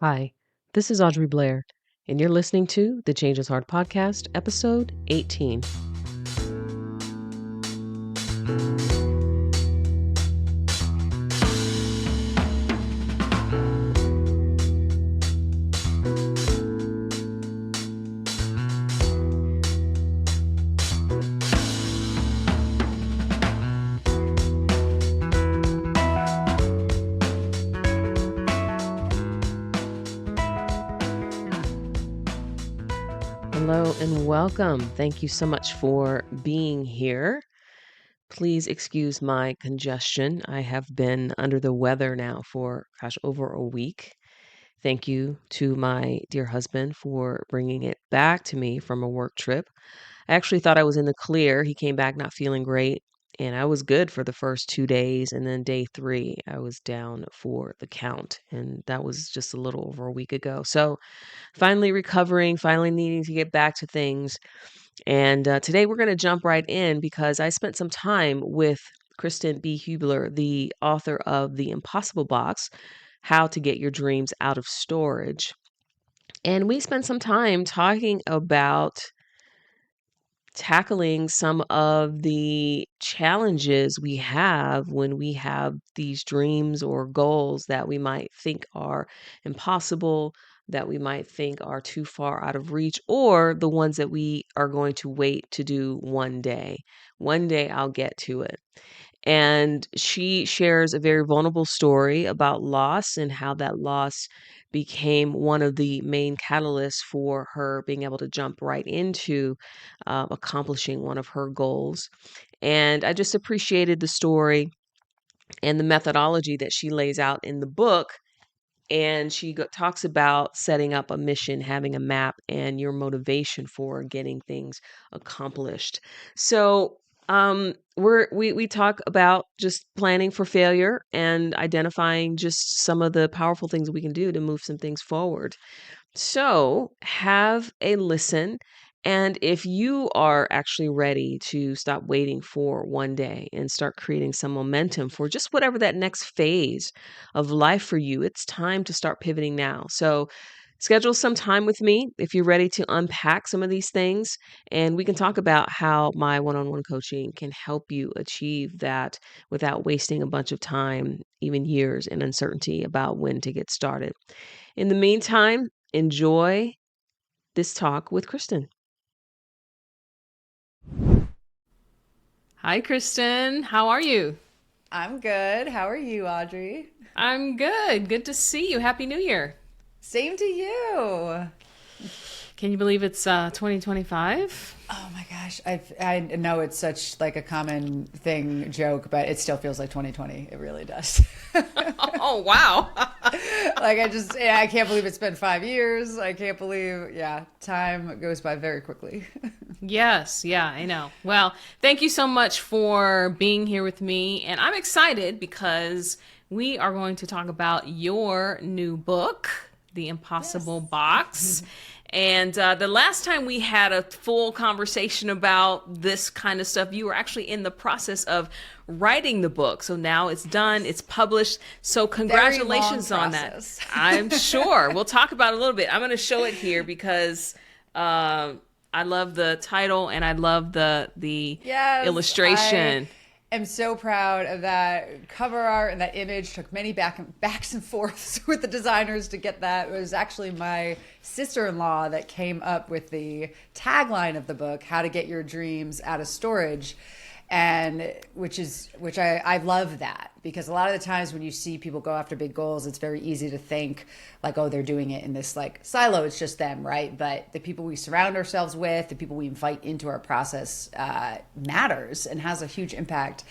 Hi, this is Audrey Blair, and you're listening to the Change is Hard podcast, episode 18. Hello and welcome. Thank you so much for being here. Please excuse my congestion. I have been under the weather now for, over a week. Thank you to my dear husband for bringing it back to me from a work trip. I actually thought I was in the clear. He came back not feeling great, and I was good for the first 2 days. And then day 3, I was down for the count. And that was just a little over a week ago. So finally recovering, finally needing to get back to things. And today we're going to jump right in because I spent some time with Kristen B. Hubler, the author of The Impossible Box, How to Get Your Dreams Out of Storage. And we spent some time talking about tackling some of the challenges we have when we have these dreams or goals that we might think are impossible, that we might think are too far out of reach, or the ones that we are going to wait to do one day. One day I'll get to it. And she shares a very vulnerable story about loss and how that loss became one of the main catalysts for her being able to jump right into accomplishing one of her goals. And I just appreciated the story and the methodology that she lays out in the book. And she talks about setting up a mission, having a map, and your motivation for getting things accomplished. So we talk about just planning for failure and identifying just some of the powerful things we can do to move some things forward. So have a listen. And if you are actually ready to stop waiting for one day and start creating some momentum for just whatever that next phase of life for you, it's time to start pivoting now. So schedule some time with me if you're ready to unpack some of these things. And we can talk about how my one-on-one coaching can help you achieve that without wasting a bunch of time, even years, in uncertainty about when to get started. In the meantime, enjoy this talk with Kristen. Hi, Kristen. How are you? I'm good. How are you, Audrey? I'm good. Good to see you. Happy New Year. Same to you. Can you believe it's 2025? Oh my gosh. I know it's such like a common thing joke, but it still feels like 2020. It really does. Oh, wow. I can't believe it's been 5 years. I can't believe, time goes by very quickly. Yes, yeah, I know. Well, thank you so much for being here with me. And I'm excited because we are going to talk about your new book, The Impossible Box. And the last time we had a full conversation about this kind of stuff, you were actually in the process of writing the book. So now it's done, it's published. So congratulations on that. I'm sure. We'll talk about it a little bit. I'm going to show it here because I love the title and I love the illustration. I'm so proud of that cover art, and that image took many backs and forths with the designers to get that. It was actually my sister-in-law that came up with the tagline of the book, How to Get Your Dreams Out of Storage. And which I love that, because a lot of the times when you see people go after big goals, it's very easy to think like, oh, they're doing it in this like silo, it's just them, right? But the people we surround ourselves with, the people we invite into our process matters and has a huge impact.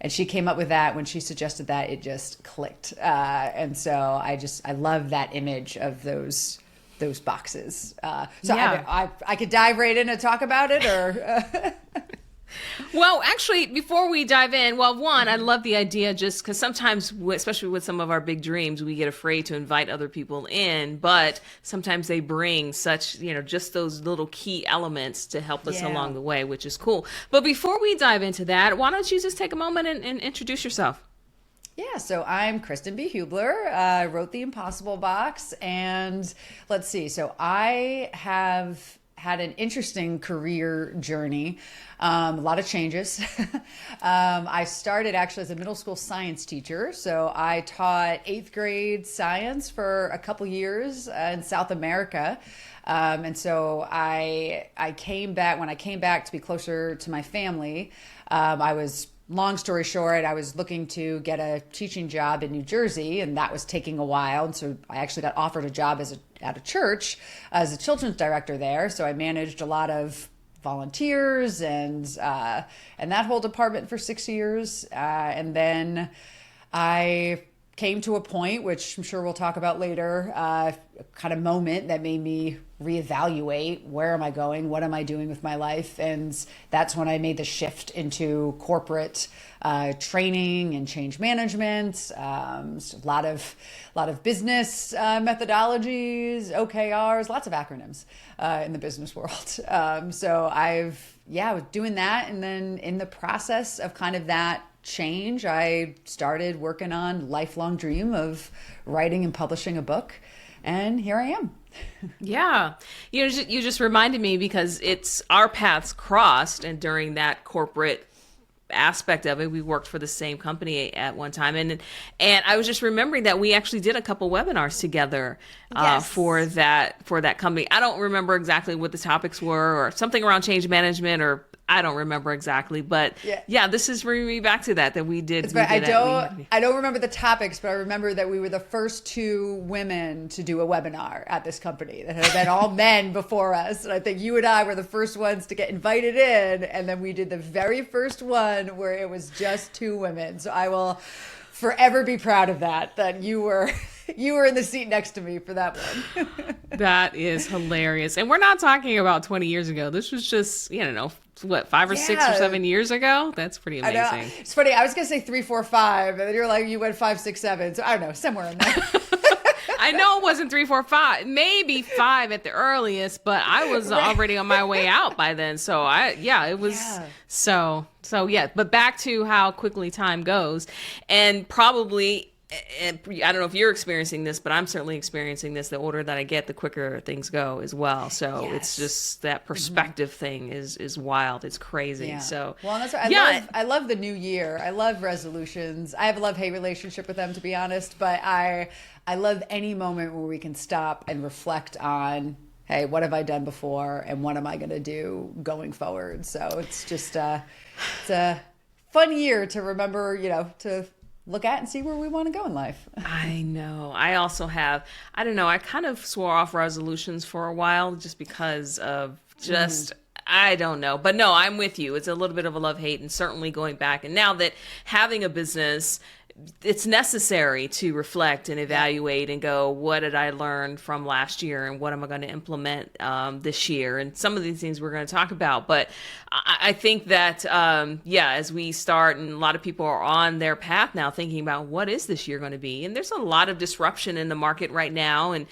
And she came up with that. When she suggested that, it just clicked. And so I love that image of those boxes. I could dive right in and talk about it, or Well, actually, before we dive in, one, I love the idea just because sometimes, especially with some of our big dreams, we get afraid to invite other people in, but sometimes they bring such, just those little key elements to help us along the way, which is cool. But before we dive into that, why don't you just take a moment and introduce yourself? Yeah, so I'm Kristen B. Hubler. I wrote The Impossible Box. And let's see, so I have had an interesting career journey, a lot of changes. I started actually as a middle school science teacher. So I taught eighth grade science for a couple years in South America. And so I came back, when I came back to be closer to my family, I was long story short, I was looking to get a teaching job in New Jersey, and that was taking a while. And so I actually got offered a job at a church as a children's director there. So I managed a lot of volunteers and that whole department for 6 years. And then I came to a point, which I'm sure we'll talk about later, kind of moment that made me reevaluate, where am I going? What am I doing with my life? And that's when I made the shift into corporate training and change management, so a lot of business methodologies, OKRs, lots of acronyms in the business world. So I was doing that. And then in the process of kind of that change, I started working on lifelong dream of writing and publishing a book, and here I am. Yeah. You just reminded me, because it's our paths crossed, and during that corporate aspect of it, we worked for the same company at one time, and I was just remembering that we actually did a couple webinars together Yes. for that company. I don't remember exactly what the topics were, or something around change management, or I don't remember exactly, but yeah, this is bringing me back to that we did. It's right. I don't remember the topics, but I remember that we were the first two women to do a webinar at this company. That had been all men before us, and I think you and I were the first ones to get invited in, and then we did the very first one where it was just two women. So I will forever be proud of that you were in the seat next to me for that one. That is hilarious. And we're not talking about 20 years ago. This was just, what, 5 or 6 or 7 years ago? That's pretty amazing. I know. It's funny. I was going to say 3, 4, 5, and then you're like, you went 5, 6, 7. So I don't know, somewhere in there. I know it wasn't 3, 4, 5, maybe 5 at the earliest, but I was already on my way out by then. So it was so yeah. But back to how quickly time goes, and probably, and I don't know if you're experiencing this, but I'm certainly experiencing this. The older that I get, the quicker things go as well. So it's just that perspective thing is wild. It's crazy. Yeah. So well, that's I love the new year. I love resolutions. I have a love-hate relationship with them, to be honest. But I love any moment where we can stop and reflect on, hey, what have I done before, and what am I going to do going forward? So it's just it's a fun year to remember, to look at and see where we want to go in life. I know. I also have, I don't know, I kind of swore off resolutions for a while just because of I don't know. But no, I'm with you. It's a little bit of a love-hate, and certainly going back. And now that having a business, it's necessary to reflect and evaluate and go, what did I learn from last year, and what am I going to implement this year? And some of these things we're going to talk about. But I think that, as we start, and a lot of people are on their path now thinking about what is this year going to be? And there's a lot of disruption in the market right now, and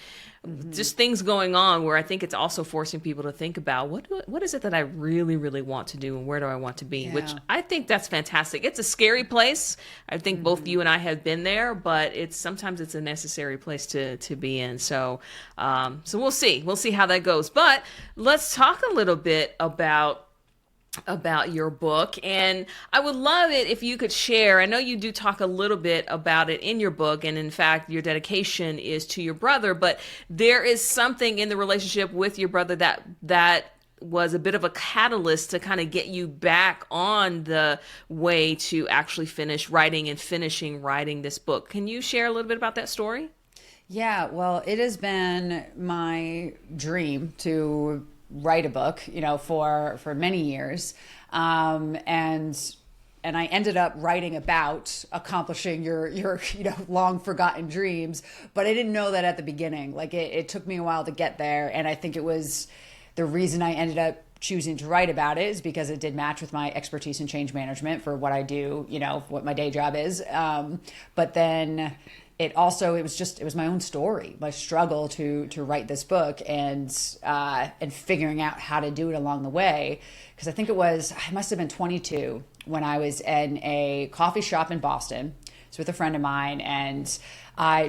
just things going on where I think it's also forcing people to think about what is it that I really, really want to do, and where do I want to be, which I think that's fantastic. It's a scary place. I think both you and I have been there, but sometimes it's a necessary place to be in. So we'll see. We'll see how that goes. But let's talk a little bit about your book, and I would love it if you could share. I know you do talk a little bit about it in your book, and in fact your dedication is to your brother, but there is something in the relationship with your brother that was a bit of a catalyst to kind of get you back on the way to actually finish writing and finishing writing this book. Can you share a little bit about that story? Yeah, well, it has been my dream to write a book, for many years. And I ended up writing about accomplishing your long forgotten dreams, but I didn't know that at the beginning. Like it took me a while to get there. And I think it was the reason I ended up choosing to write about it is because it did match with my expertise in change management for what I do, what my day job is. But then it was my own story, my struggle to write this book, and figuring out how to do it along the way. Because I must have been 22 when I was in a coffee shop in Boston. It's with a friend of mine, and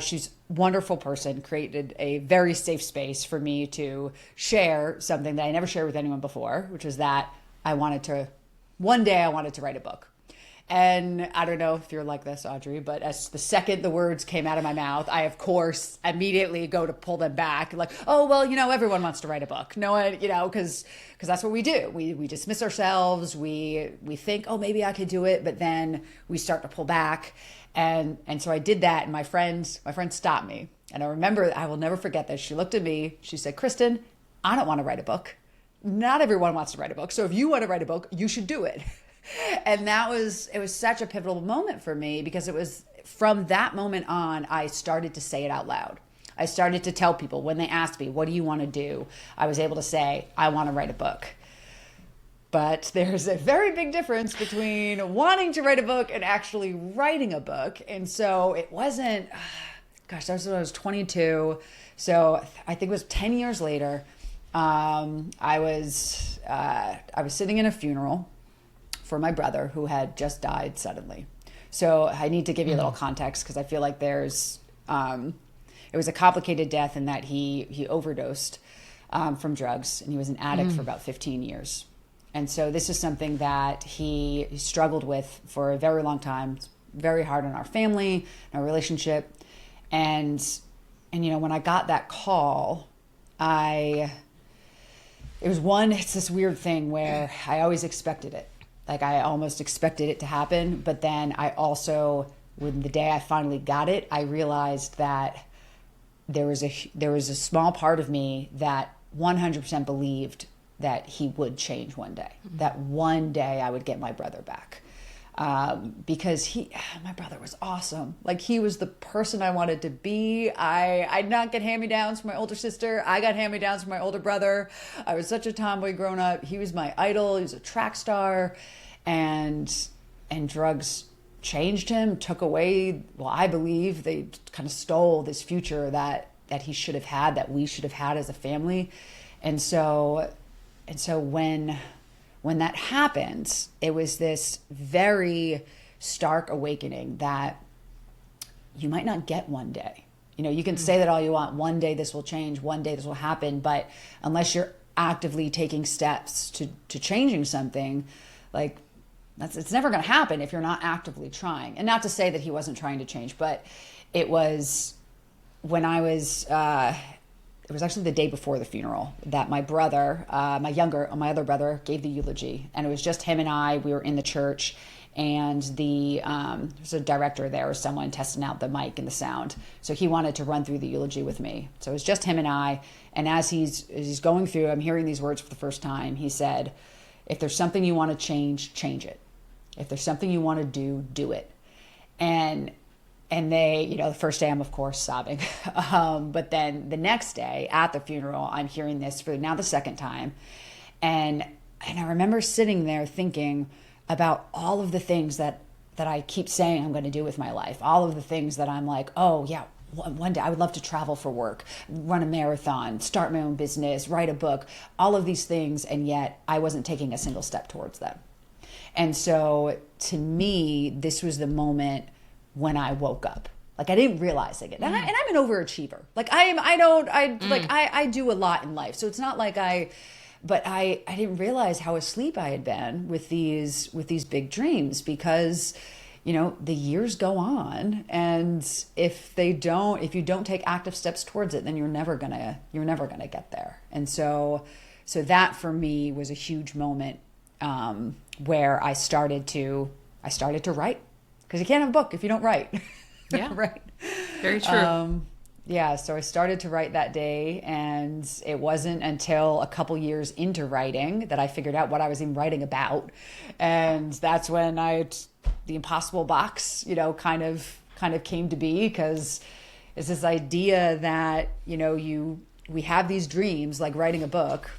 she's a wonderful person, created a very safe space for me to share something that I never shared with anyone before, which was that one day I wanted to write a book. And I don't know if you're like this, Audrey, but as the second the words came out of my mouth, I, of course, immediately go to pull them back. Like, oh, well, everyone wants to write a book. No one, because that's what we do. We dismiss ourselves. We think, oh, maybe I could do it. But then we start to pull back. And so I did that. And my friend stopped me. And I remember, I will never forget this. She looked at me. She said, Kristen, I don't want to write a book. Not everyone wants to write a book. So if you want to write a book, you should do it. And it was such a pivotal moment for me, because it was from that moment on, I started to say it out loud. I started to tell people when they asked me, what do you want to do? I was able to say, I want to write a book. But there's a very big difference between wanting to write a book and actually writing a book. And so it wasn't, that was when I was 22. So I think it was 10 years later. I was sitting in a funeral for my brother who had just died suddenly. So I need to give you a little context, because I feel like it was a complicated death in that he overdosed from drugs, and he was an addict for about 15 years. And so this is something that he struggled with for a very long time. It's very hard on our family, our relationship. And when I got that call, it's this weird thing where I always expected it. Like, I almost expected it to happen. But then I also, when the day I finally got it, I realized that there was a small part of me that 100% believed that he would change one day, that one day I would get my brother back. Because my brother was awesome. Like, he was the person I wanted to be. I did not get hand-me-downs from my older sister. I got hand-me-downs from my older brother. I was such a tomboy growing up. He was my idol. He was a track star, and drugs changed him, took away, well, I believe they kind of stole this future that he should have had, that we should have had as a family. And so when that happened, it was this very stark awakening that you might not get one day. You can say that all you want. One day this will change. One day this will happen. But unless you're actively taking steps to changing something, like, it's never going to happen if you're not actively trying. And not to say that he wasn't trying to change, but it was when I was... it was actually the day before the funeral that my brother, my other brother, gave the eulogy. And it was just him and I. We were in the church, and there's a director there, or someone testing out the mic and the sound. So he wanted to run through the eulogy with me. So it was just him and I. And as he's going through, I'm hearing these words for the first time. He said, if there's something you want to change, change it. If there's something you want to do, do it. And they, the first day I'm, of course, sobbing. But then the next day at the funeral, I'm hearing this for now the second time. And I remember sitting there thinking about all of the things that I keep saying I'm going to do with my life. All of the things that I'm like, oh, yeah, one day I would love to travel for work, run a marathon, start my own business, write a book, all of these things. And yet I wasn't taking a single step towards them. And so to me, this was the moment when I woke up. Like, I didn't realize it. And I'm an overachiever. Like, I do a lot in life. So it's not like I didn't realize how asleep I had been with these big dreams, because, the years go on, and if you don't take active steps towards it, then you're never gonna get there. And so that for me was a huge moment, where I started to write. Because you can't have a book if you don't write. Yeah. Right. Very true. So I started to write that day, and it wasn't until a couple years into writing that I figured out what I was even writing about. And that's when the Impossible Box, kind of came to be, because it's this idea that, we have these dreams like writing a book,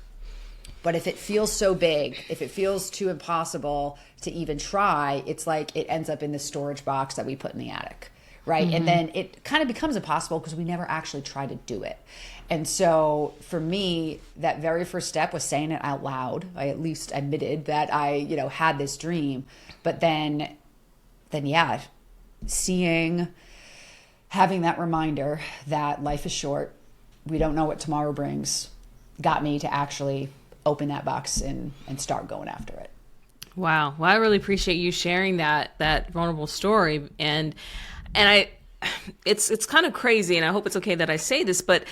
but if it feels so big, if it feels too impossible to even try, it's like it ends up in the storage box that we put in the attic, right? Mm-hmm. And then it kind of becomes impossible because we never actually try to do it. And so for me, that very first step was saying it out loud. I at least admitted that I, had this dream. But then seeing, having that reminder that life is short, we don't know what tomorrow brings, got me to actually open that box and start going after it. Wow. Well, I really appreciate you sharing that vulnerable story. And it's kind of crazy, and I hope it's okay that I say this, but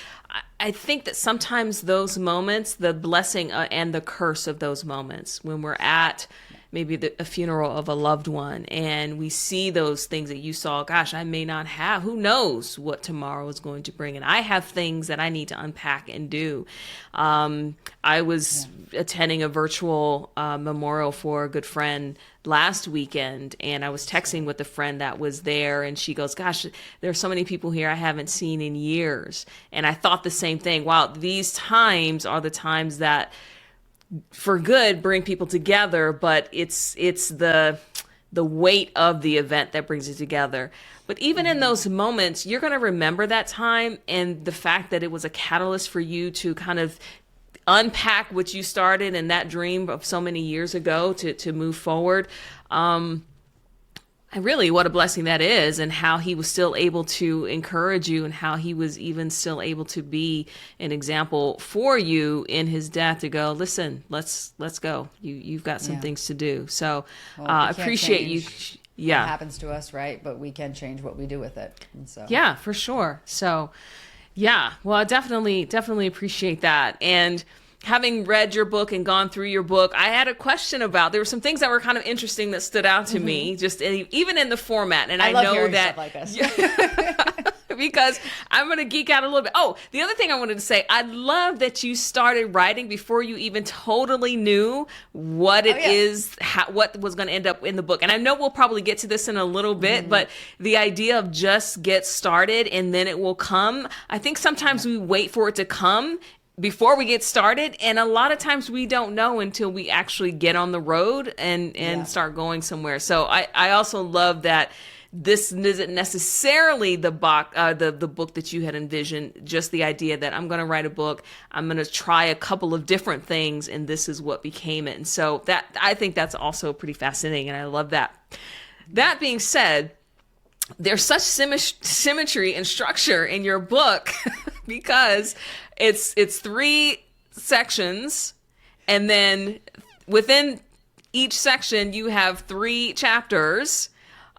I think that sometimes those moments, the blessing and the curse of those moments, when we're at maybe a funeral of a loved one and we see those things that you saw, gosh, I may not have, who knows what tomorrow is going to bring. And I have things that I need to unpack and do. I was attending a virtual memorial for a good friend last weekend, and I was texting with a friend that was there, and she goes, gosh, there's so many people here I haven't seen in years. And I thought the same thing. Wow, these times are the times that for good bring people together, but it's the weight of the event that brings it together. But even in those moments, you're going to remember that time and the fact that it was a catalyst for you to kind of unpack what you started and that dream of so many years ago to move forward. And really what a blessing that is, and how he was still able to encourage you, and how he was even still able to be an example for you in his death to go, listen, let's go. You've got some things to do. So I appreciate you. Yeah. What happens to us, right? But we can change what we do with it. And so. Yeah, for sure. So yeah, well, I definitely appreciate that. And having read your book and gone through your book, I had a question about, there were some things that were kind of interesting that stood out to me, just even in the format. And I love know that stuff like this. because I'm going to geek out a little bit. Oh, the other thing I wanted to say, I love that you started writing before you even totally knew what it is, what was going to end up in the book. And I know we'll probably get to this in a little bit, but the idea of just get started and then it will come. I think sometimes we wait for it to come before we get started, and a lot of times we don't know until we actually get on the road and start going somewhere. So I also love that this isn't necessarily the book that you had envisioned, just the idea that I'm going to write a book, I'm going to try a couple of different things, and this is what became it. And so that, I think that's also pretty fascinating, and I love that. That being said, there's such symmetry and structure in your book because it's 3 sections, and then within each section you have 3 chapters.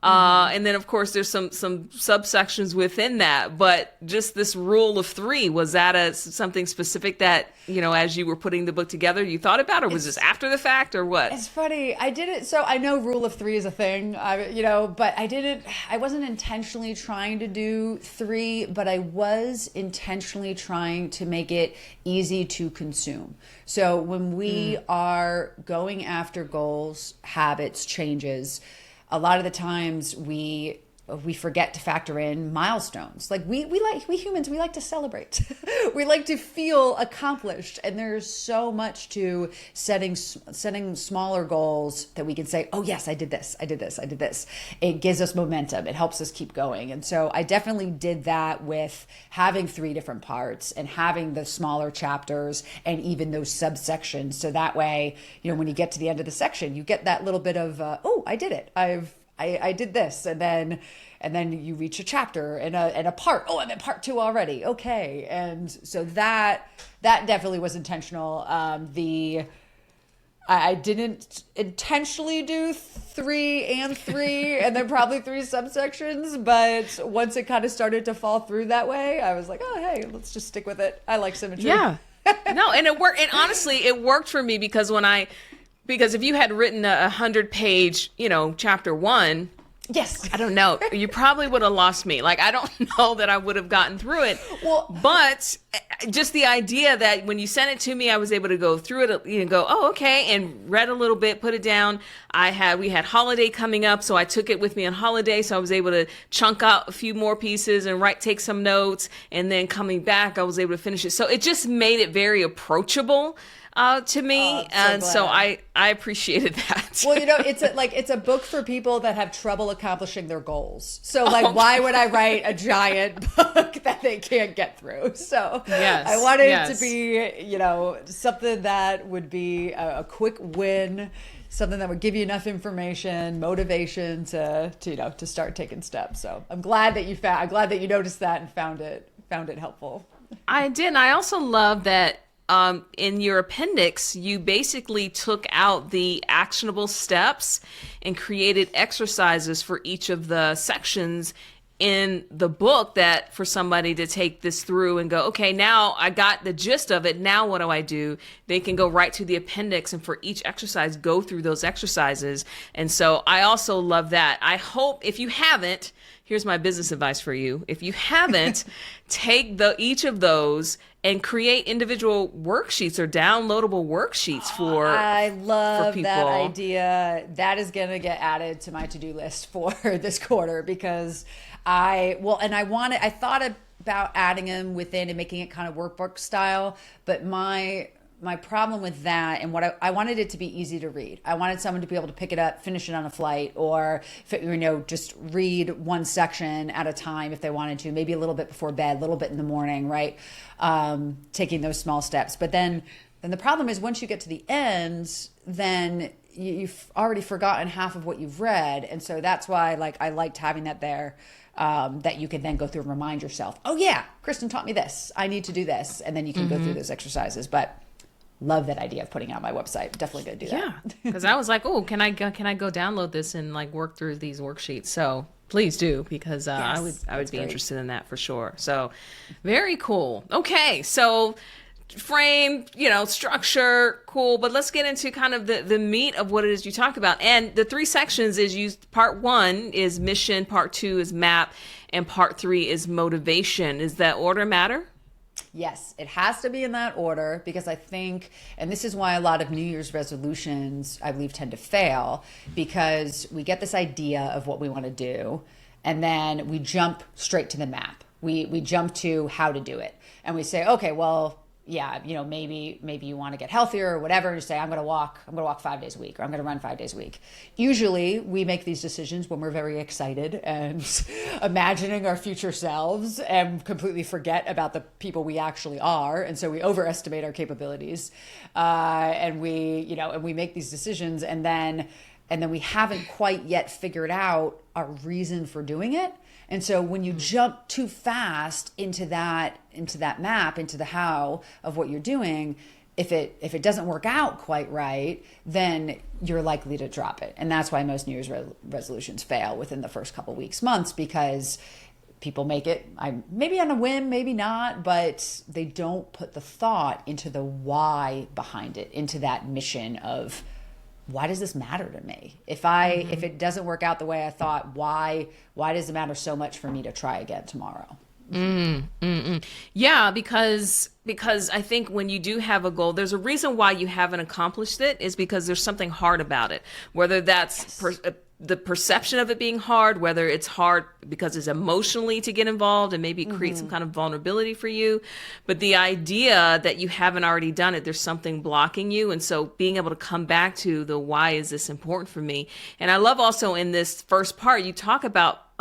And then, of course, there's some subsections within that. But just this rule of 3, was that something specific that, as you were putting the book together, you thought about, or was this after the fact, or what? It's funny. I didn't. So I know rule of 3 is a thing, but I wasn't intentionally trying to do 3, but I was intentionally trying to make it easy to consume. So when we are going after goals, habits, changes, a lot of the times we forget to factor in milestones. Like we humans, we like to celebrate. We like to feel accomplished. And there's so much to setting smaller goals that we can say, oh yes, I did this. It gives us momentum. It helps us keep going. And so I definitely did that with having 3 different parts and having the smaller chapters and even those subsections. So that way, when you get to the end of the section, you get that little bit of, oh, I did it. I did this, and then you reach a chapter and a part. Oh, I'm in part 2 already. Okay, and so that definitely was intentional. I didn't intentionally do 3 and 3, and then probably 3 subsections. But once it kind of started to fall through that way, I was like, oh hey, let's just stick with it. I like symmetry. Yeah, no, and it worked. And honestly, it worked for me because because if you had written a 100-page, chapter 1, yes, I don't know, you probably would have lost me. Like, I don't know that I would have gotten through it. Well, but just the idea that when you sent it to me, I was able to go through it, go, oh, okay, and read a little bit, put it down. We had holiday coming up, so I took it with me on holiday, so I was able to chunk out a few more pieces and take some notes, and then coming back, I was able to finish it. So it just made it very approachable to me, and so I appreciated that. Well, it's a book for people that have trouble accomplishing their goals. So like, why would I write a giant book that they can't get through? So Yes, I wanted it to yes. be, something that would be a quick win, something that would give you enough information, motivation to start taking steps. So I'm glad that you noticed that and found it helpful. I did. And I also love that in your appendix, you basically took out the actionable steps and created exercises for each of the sections in the book that for somebody to take this through and go, okay, now I got the gist of it. Now what do I do? They can go right to the appendix and for each exercise, go through those exercises. And so I also love that. I hope if you haven't, here's my business advice for you. If you haven't, take each of those and create individual worksheets or downloadable worksheets for I love people. that idea. That is going to get added to my to-do list for this quarter because I thought about adding them within and making it kind of workbook style, but my problem with that and what I wanted it to be easy to read. I wanted someone to be able to pick it up, finish it on a flight, or just read one section at a time if they wanted to, maybe a little bit before bed, a little bit in the morning, right? Taking those small steps. But then the problem is once you get to the end, then you've already forgotten half of what you've read. And so that's why I liked having that there. That you can then go through and remind yourself, oh yeah, Kristen taught me this. I need to do this. And then you can go through those exercises. But love that idea of putting it on my website. Definitely going to do that. Yeah, because I was like, oh, can I go download this and work through these worksheets? So please do, because Yes, I would be great. interested in that for sure. So very cool. Okay, so frame, structure, cool. But let's get into kind of the meat of what it is you talk about. And the 3 sections is part 1 is mission, part 2 is map, and part 3 is motivation. Is that order matter? Yes, it has to be in that order because I think, and this is why a lot of New Year's resolutions, I believe, tend to fail because we get this idea of what we want to do and then we jump straight to the map. We jump to how to do it and we say, okay, well, yeah, maybe you want to get healthier or whatever, and you say, I'm going to walk 5 days a week, or I'm going to run 5 days a week. Usually we make these decisions when we're very excited and imagining our future selves and completely forget about the people we actually are. And so we overestimate our capabilities. And we make these decisions and then we haven't quite yet figured out our reason for doing it. And so when you jump too fast into that map, into the how of what you're doing, if it doesn't work out quite right, then you're likely to drop it. And that's why most New Year's resolutions fail within the first couple weeks, months, because people make it, maybe on a whim, maybe not, but they don't put the thought into the why behind it, into that mission of, why does this matter to me? If it doesn't work out the way I thought, why does it matter so much for me to try again tomorrow? Yeah, because I think when you do have a goal, there's a reason why you haven't accomplished it is because there's something hard about it. Whether that's the perception of it being hard, whether it's hard because it's emotionally to get involved and maybe create some kind of vulnerability for you. But the idea that you haven't already done it, there's something blocking you. And so being able to come back to the why is this important for me? And I love also in this first part, you talk about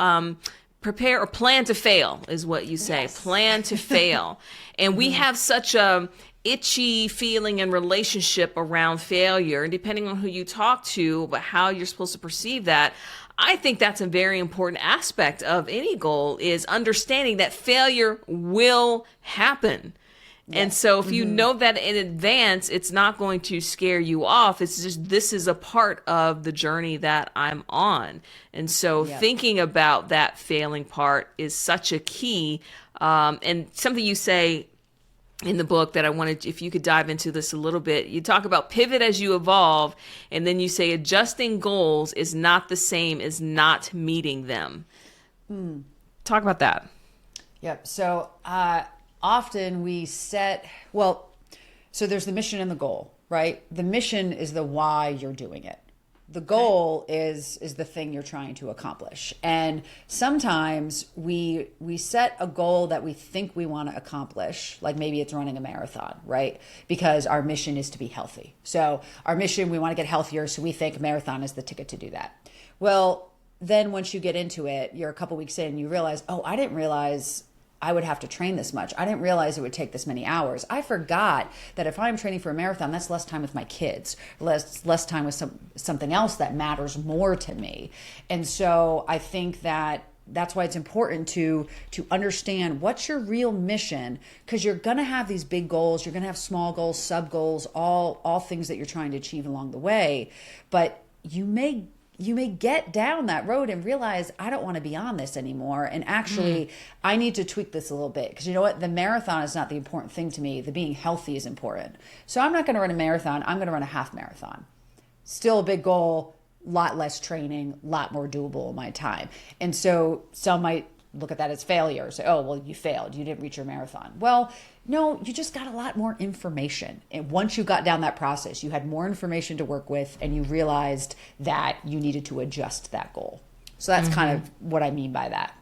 prepare or plan to fail is what you say. Yes. Plan to fail. And we have such a itchy feeling and relationship around failure. And depending on who you talk to, about how you're supposed to perceive that, I think that's a very important aspect of any goal is understanding that failure will happen. Yes. And so if you know that in advance, it's not going to scare you off. It's just, this is a part of the journey that I'm on. And so thinking about that failing part is such a key. And something you say in the book that I wanted, if you could dive into this a little bit, you talk about pivot as you evolve. And then you say adjusting goals is not the same as not meeting them. Talk about that. Yep. So, often we set, so there's the mission and the goal, right? The mission is the why you're doing it. The goal is the thing you're trying to accomplish. And sometimes we set a goal that we think we want to accomplish, like maybe it's running a marathon, right? Because our mission is to be healthy. So our mission, we want to get healthier, so we think marathon is the ticket to do that. Well, then once you get into it, you're a couple weeks in, you realize, oh, I didn't realize I would have to train this much. I didn't realize it would take this many hours. I forgot that if I'm training for a marathon, that's less time with my kids, less time with something else that matters more to me. And so I think that's why it's important to understand what's your real mission, because you're going to have these big goals, you're going to have small goals, sub goals, all things that you're trying to achieve along the way. But you may get down that road and realize, I don't want to be on this anymore. And actually, I need to tweak this a little bit, because you know what? The marathon is not the important thing to me. The being healthy is important. So I'm not going to run a marathon. I'm going to run a half marathon. Still a big goal, lot less training, lot more doable in my time. And so some might look at that as failure. Say, oh, well, you failed. You didn't reach your marathon. Well, no, you just got a lot more information. And once you got down that process, you had more information to work with, and you realized that you needed to adjust that goal. So that's kind of what I mean by that.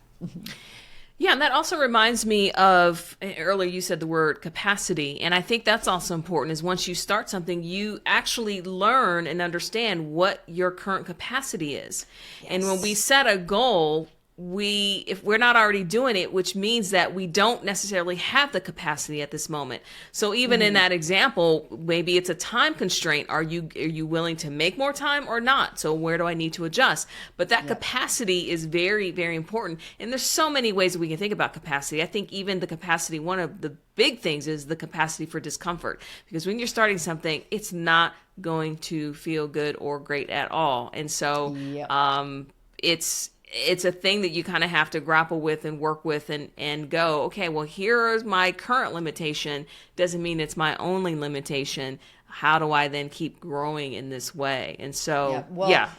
Yeah, and that also reminds me of, earlier you said the word capacity, and I think that's also important, is once you start something, you actually learn and understand what your current capacity is. Yes. And when we set a goal, if we're not already doing it, which means that we don't necessarily have the capacity at this moment. So even in that example, maybe it's a time constraint. Are you willing to make more time or not? So where do I need to adjust? But that capacity is very, very important. And there's so many ways that we can think about capacity. I think even the capacity, one of the big things is the capacity for discomfort. Because when you're starting something, it's not going to feel good or great at all. And so it's a thing that you kind of have to grapple with and work with and go, okay, well, here's my current limitation. Doesn't mean it's my only limitation. How do I then keep growing in this way? And so,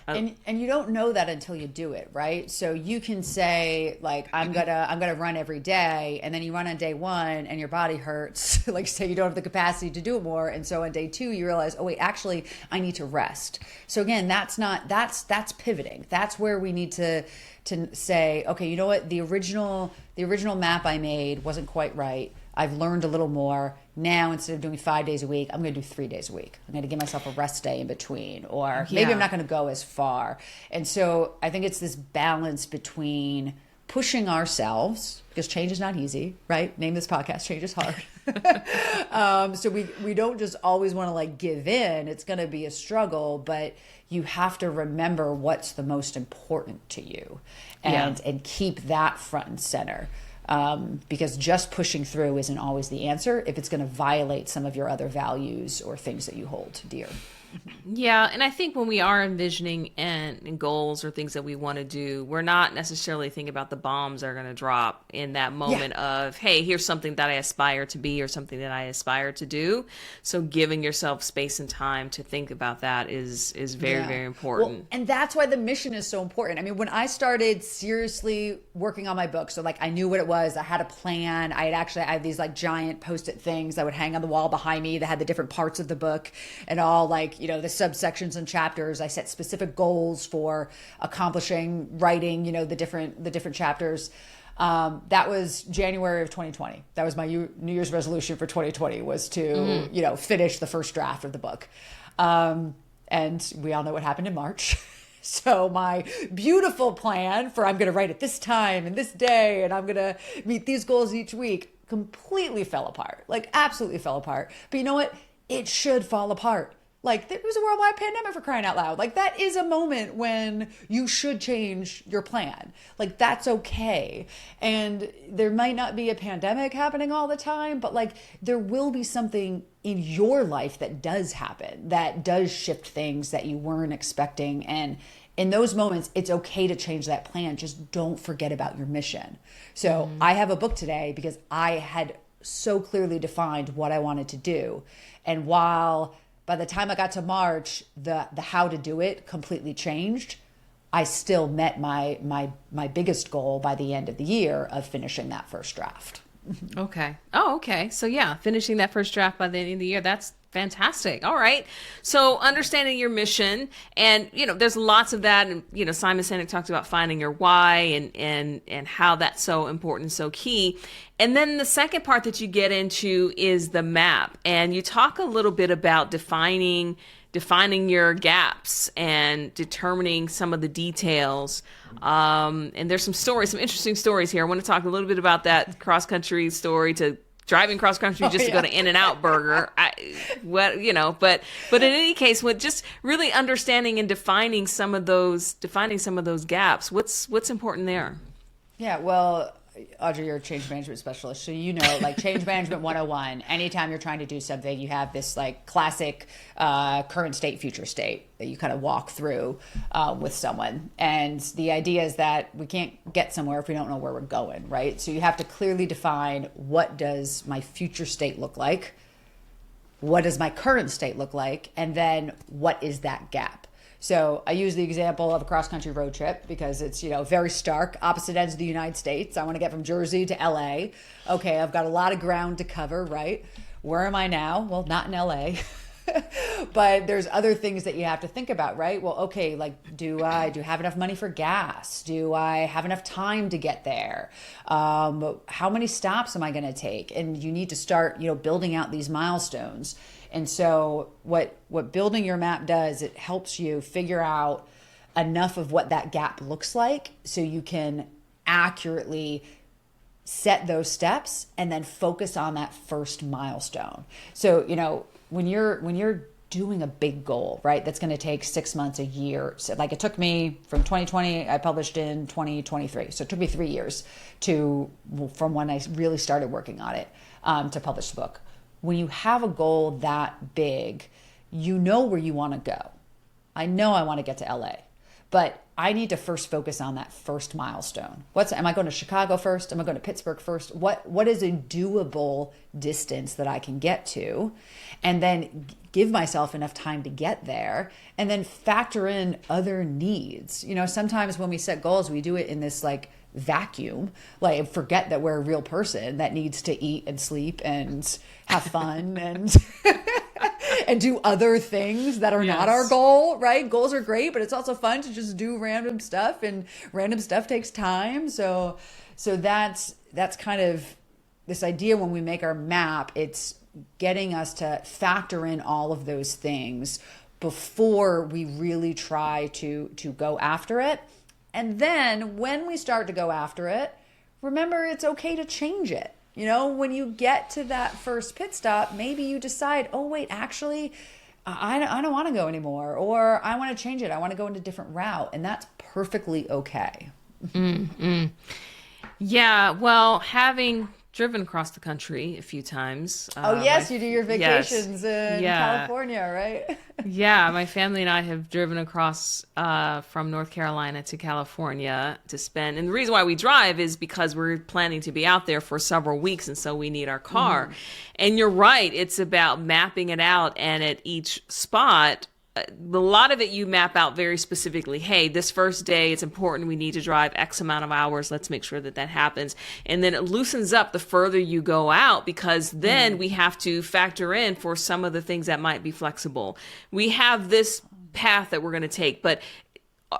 and you don't know that until you do it, right? So you can say, like, I'm gonna run every day, and then you run on day one, and your body hurts. Like, say you don't have the capacity to do it more, and so on day two you realize, oh wait, actually I need to rest. So again, that's pivoting. That's where we need to say, okay, you know what? The original map I made wasn't quite right. I've learned a little more. Now, instead of doing 5 days a week, I'm going to do 3 days a week. I'm going to give myself a rest day in between, or maybe I'm not going to go as far. And so I think it's this balance between pushing ourselves, because change is not easy, right? Name this podcast, Change is Hard. So we don't just always want to like give in. It's going to be a struggle, but you have to remember what's the most important to you and keep that front and center. Because just pushing through isn't always the answer if it's going to violate some of your other values or things that you hold dear. Yeah, and I think when we are envisioning and goals or things that we want to do, we're not necessarily thinking about the bombs that are going to drop in that moment of, hey, here's something that I aspire to be or something that I aspire to do. So giving yourself space and time to think about that is very, very important. Well, and that's why the mission is so important. I mean, when I started seriously working on my book, so like I knew what it was, I had a plan. I had these like giant Post-it things that would hang on the wall behind me that had the different parts of the book and all like, you know, the subsections and chapters. I set specific goals for accomplishing, writing, you know, the different chapters. That was January of 2020. That was my New Year's resolution for 2020 was to, you know, finish the first draft of the book. And we all know what happened in March. So my beautiful plan for I'm going to write at this time and this day, and I'm going to meet these goals each week completely fell apart, like absolutely fell apart. But you know what? It should fall apart. Like, there was a worldwide pandemic, for crying out loud. Like, that is a moment when you should change your plan. Like, that's okay. And there might not be a pandemic happening all the time, but like, there will be something in your life that does happen, that does shift things that you weren't expecting. And in those moments, it's okay to change that plan. Just don't forget about your mission. So I have a book today because I had so clearly defined what I wanted to do. And while by the time I got to March, the how to do it completely changed, I still met my biggest goal by the end of the year of finishing that first draft. Okay. Oh, okay. So yeah, finishing that first draft by the end of the year, that's Fantastic. All right. So understanding your mission, and there's lots of that, and Simon Sinek talks about finding your why, and how that's so important, so key. And then the second part that you get into is the map, and you talk a little bit about defining your gaps and determining some of the details. And there's some interesting stories here. I want to talk a little bit about that cross country story to driving cross country just to go to In-N-Out Burger. But in any case, with just really understanding and defining some of those gaps, what's important there? Yeah, well, Audrey, you're a change management specialist, so like change management 101, anytime you're trying to do something, you have this like classic current state, future state that you kind of walk through with someone. And the idea is that we can't get somewhere if we don't know where we're going, right? So you have to clearly define, what does my future state look like? What does my current state look like? And then what is that gap? So I use the example of a cross-country road trip because it's, very stark, opposite ends of the United States. I want to get from Jersey to LA. Okay, I've got a lot of ground to cover, right? Where am I now? Well, not in LA. But there's other things that you have to think about, right? Well, okay, like, do I have enough money for gas? Do I have enough time to get there? How many stops am I going to take? And you need to start, building out these milestones. And so what building your map does, it helps you figure out enough of what that gap looks like so you can accurately set those steps and then focus on that first milestone. So, when you're doing a big goal, right, that's going to take 6 months, a year. So like it took me from 2020, I published in 2023. So it took me 3 years from when I really started working on it to publish the book. When you have a goal that big, you know where you want to go. I know I want to get to LA, but I need to first focus on that first milestone. Am I going to Chicago first? Am I going to Pittsburgh first? What is a doable distance that I can get to? And then give myself enough time to get there, and then factor in other needs. Sometimes when we set goals, we do it in this like vacuum, like forget that we're a real person that needs to eat and sleep and have fun and and do other things that are not our goal, right? Goals are great, but it's also fun to just do random stuff, and random stuff takes time. So that's kind of this idea. When we make our map, it's getting us to factor in all of those things before we really try to go after it. And then when we start to go after it, remember, it's okay to change it. When you get to that first pit stop, maybe you decide, oh, wait, actually, I don't want to go anymore, or I want to change it. I want to go in a different route. And that's perfectly okay. Mm-hmm. Yeah, well, having driven across the country a few times. Oh, yes, you do your vacations in California, right? Yeah, my family and I have driven across from North Carolina to California to spend. And the reason why we drive is because we're planning to be out there for several weeks, and so we need our car. And you're right, it's about mapping it out, and at each spot, a lot of it you map out very specifically. Hey, this first day, it's important. We need to drive X amount of hours. Let's make sure that happens. And then it loosens up the further you go out, because then we have to factor in for some of the things that might be flexible. We have this path that we're going to take, but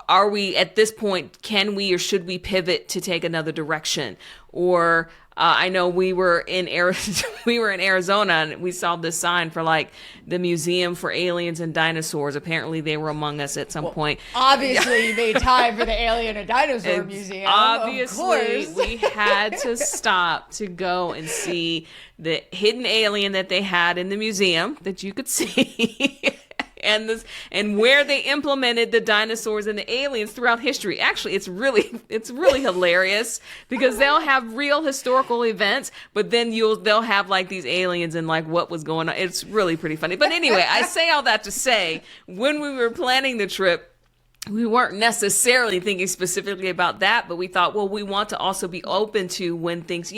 are we at this point, can we or should we pivot to take another direction? Or I know we were in Arizona, and we saw this sign for like the Museum for Aliens and Dinosaurs. Apparently they were among us at some point. Obviously you made time for the Alien and Dinosaur Museum. Obviously we had to stop to go and see the hidden alien that they had in the museum that you could see. And where they implemented the dinosaurs and the aliens throughout history. Actually, it's really hilarious, because they'll have real historical events, but then they'll have like these aliens and like what was going on. It's really pretty funny. But anyway, I say all that to say, when we were planning the trip, we weren't necessarily thinking specifically about that, but we thought, well, we want to also be open to when things,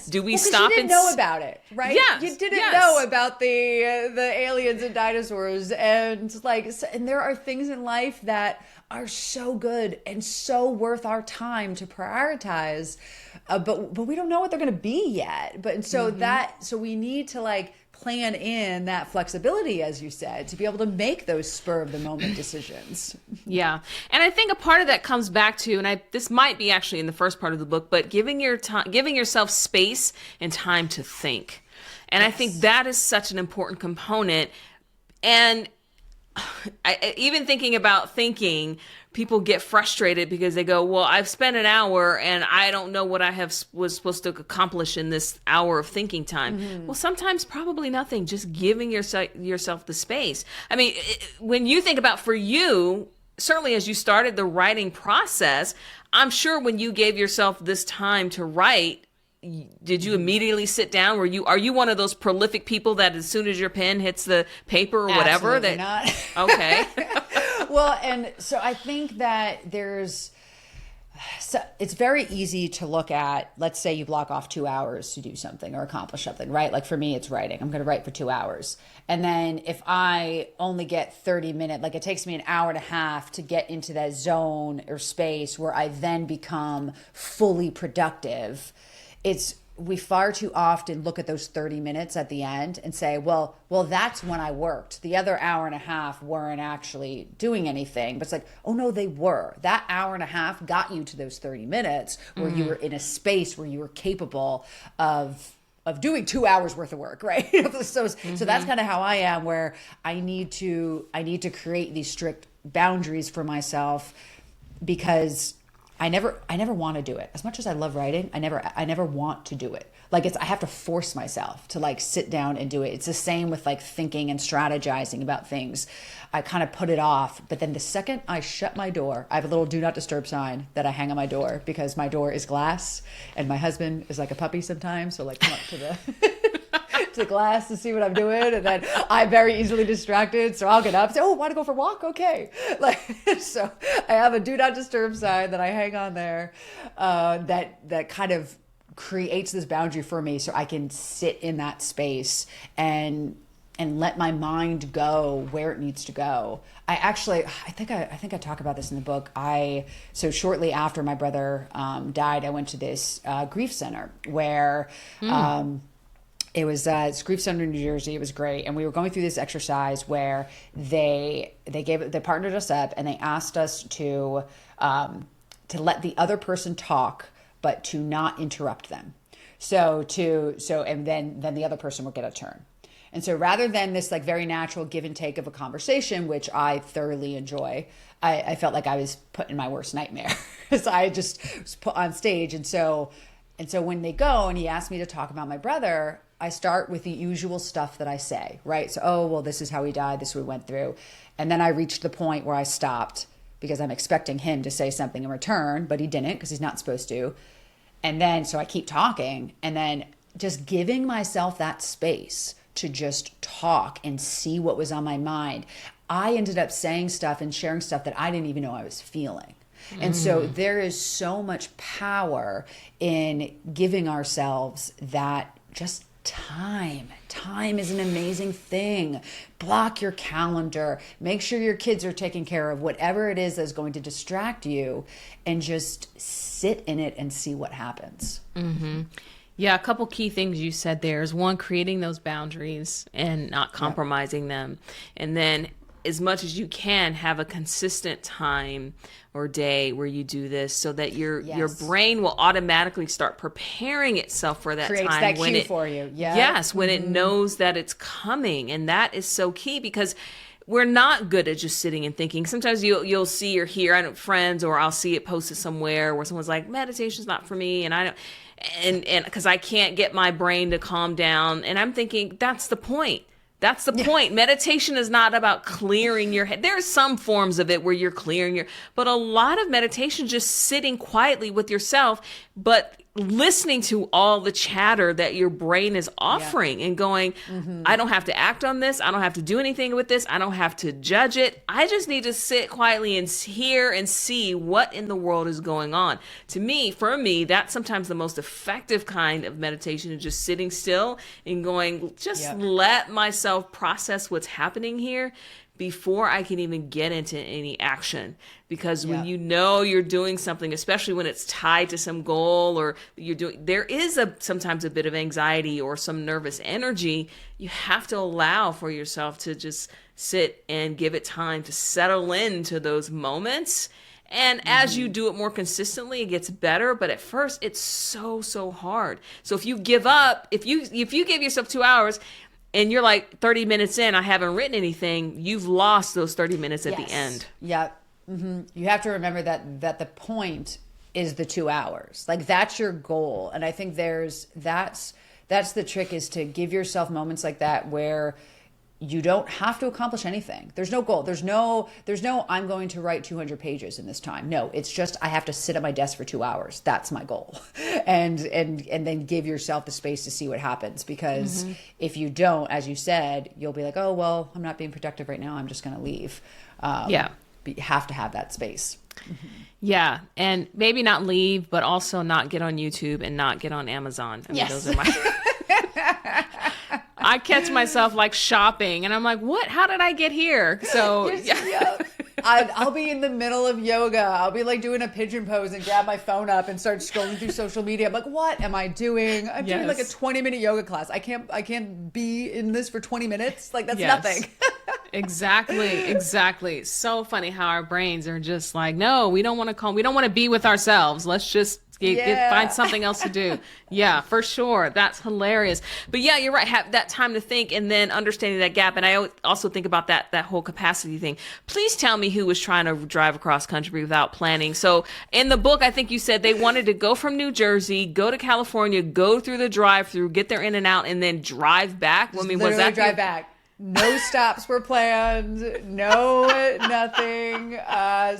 do we stop? You didn't know about it, right? Yes, you didn't know about the aliens and dinosaurs, and there are things in life that are so good and so worth our time to prioritize, but we don't know what they're going to be yet. But so we need to plan in that flexibility, as you said, to be able to make those spur of the moment decisions. Yeah. And I think a part of that comes back to, and this might be actually in the first part of the book, but giving yourself space and time to think. And Yes. I think that is such an important component. And even thinking about thinking, people get frustrated because they go, well, I've spent an hour and I don't know what I was supposed to accomplish in this hour of thinking time. Mm-hmm. Well, sometimes probably nothing, just giving yourself the space. I mean, when you think about, for you, certainly as you started the writing process, I'm sure when you gave yourself this time to write, did you immediately sit down? Are you one of those prolific people that as soon as your pen hits the paper or whatever? Absolutely not. Okay. Well, and so I think that it's very easy to look at, let's say you block off 2 hours to do something or accomplish something, right? Like for me, it's writing. I'm going to write for 2 hours. And then if I only get 30 minutes, like it takes me an hour and a half to get into that zone or space where I then become fully productive. We far too often look at those 30 minutes at the end and say, well, that's when I worked. The other hour and a half weren't actually doing anything. But it's like, oh no, they were. That hour and a half got you to those 30 minutes where you were in a space where you were capable of doing 2 hours worth of work, right? So that's kind of how I am, where I need to create these strict boundaries for myself, because I never want to do it. As much as I love writing, I never want to do it. Like I have to force myself to like sit down and do it. It's the same with like thinking and strategizing about things. I kind of put it off, but then the second I shut my door, I have a little do not disturb sign that I hang on my door, because my door is glass and my husband is like a puppy sometimes. So like come up to the to the glass to see what I'm doing, and then I'm very easily distracted, so I'll get up and say, oh, want to go for a walk? Okay. Like, so I have a do not disturb sign that I hang on there, that kind of creates this boundary for me, so I can sit in that space and let my mind go where it needs to go. I think I talk about this in the book. So shortly after my brother died, I went to this grief center where it was it's Grief Center in New Jersey. It was great. And we were going through this exercise where they partnered us up, and they asked us to let the other person talk, but to not interrupt them. And then the other person would get a turn. And so rather than this like very natural give and take of a conversation, which I thoroughly enjoy, I felt like I was put in my worst nightmare. So I just was put on stage. And so when they go and he asked me to talk about my brother, I start with the usual stuff that I say, right? So, oh, well, this is how he died. This is what we went through. And then I reached the point where I stopped, because I'm expecting him to say something in return, but he didn't, because he's not supposed to. And then, so I keep talking, and then just giving myself that space to just talk and see what was on my mind. I ended up saying stuff and sharing stuff that I didn't even know I was feeling. And so there is so much power in giving ourselves that just time. Time is an amazing thing. Block your calendar. Make sure your kids are taken care of, whatever it is that's going to distract you, and just sit in it and see what happens. Mm-hmm. Yeah, a couple key things you said there is, one, creating those boundaries and not compromising them. And then as much as you can, have a consistent time or day where you do this, so that your brain will automatically start preparing itself for that Creates time. that cue for you. Yeah. Yes, when it knows that it's coming. And that is so key, because we're not good at just sitting and thinking. Sometimes you'll see or hear, I know, friends, or I'll see it posted somewhere where someone's like, meditation's not for me, and I don't, and because I can't get my brain to calm down. And I'm thinking, that's the point. That's the point. Meditation is not about clearing your head. There are some forms of it where you're clearing but a lot of meditation is just sitting quietly with yourself, but listening to all the chatter that your brain is offering and going, I don't have to act on this. I don't have to do anything with this. I don't have to judge it. I just need to sit quietly and hear and see what in the world is going on. For me, that's sometimes the most effective kind of meditation, is just sitting still and going, let myself process what's happening here. before I can even get into any action. Because when Yeah. you know you're doing something, especially when it's tied to some goal or you're doing, there is sometimes a bit of anxiety or some nervous energy. You have to allow for yourself to just sit and give it time to settle into those moments. And as you do it more consistently, it gets better. But at first, it's so hard. So if you give up, if you give yourself 2 hours and you're like 30 minutes in, I haven't written anything, you've lost those 30 minutes at the end. Yeah. You have to remember that the point is the 2 hours. Like that's your goal. And I think that's the trick, is to give yourself moments like that where you don't have to accomplish anything. There's no goal. There's no I'm going to write 200 pages in this time. No, it's just I have to sit at my desk for 2 hours. That's my goal. And then give yourself the space to see what happens, because if you don't, as you said, you'll be like, "Oh, well, I'm not being productive right now. I'm just going to leave." But you have to have that space. Yeah, and maybe not leave, but also not get on YouTube and not get on Amazon. I mean, those are my I catch myself like shopping and I'm like, what? How did I get here? So yeah. I'll be in the middle of yoga. I'll be like doing a pigeon pose and grab my phone up and start scrolling through social media. I'm like, what am I doing? I'm doing like a 20-minute yoga class. I can't be in this for 20 minutes. Like that's nothing. Exactly. So funny how our brains are just like, no, we don't want to be with ourselves. Let's just find something else to do. Yeah, for sure. That's hilarious. But yeah, you're right. Have that time to think and then understanding that gap. And I also think about that whole capacity thing. Please tell me who was trying to drive across country without planning. So in the book, I think you said they wanted to go from New Jersey, go to California, go through the drive-through, get their in and out, and then drive back. I mean, was that drive back? No stops were planned. No, nothing.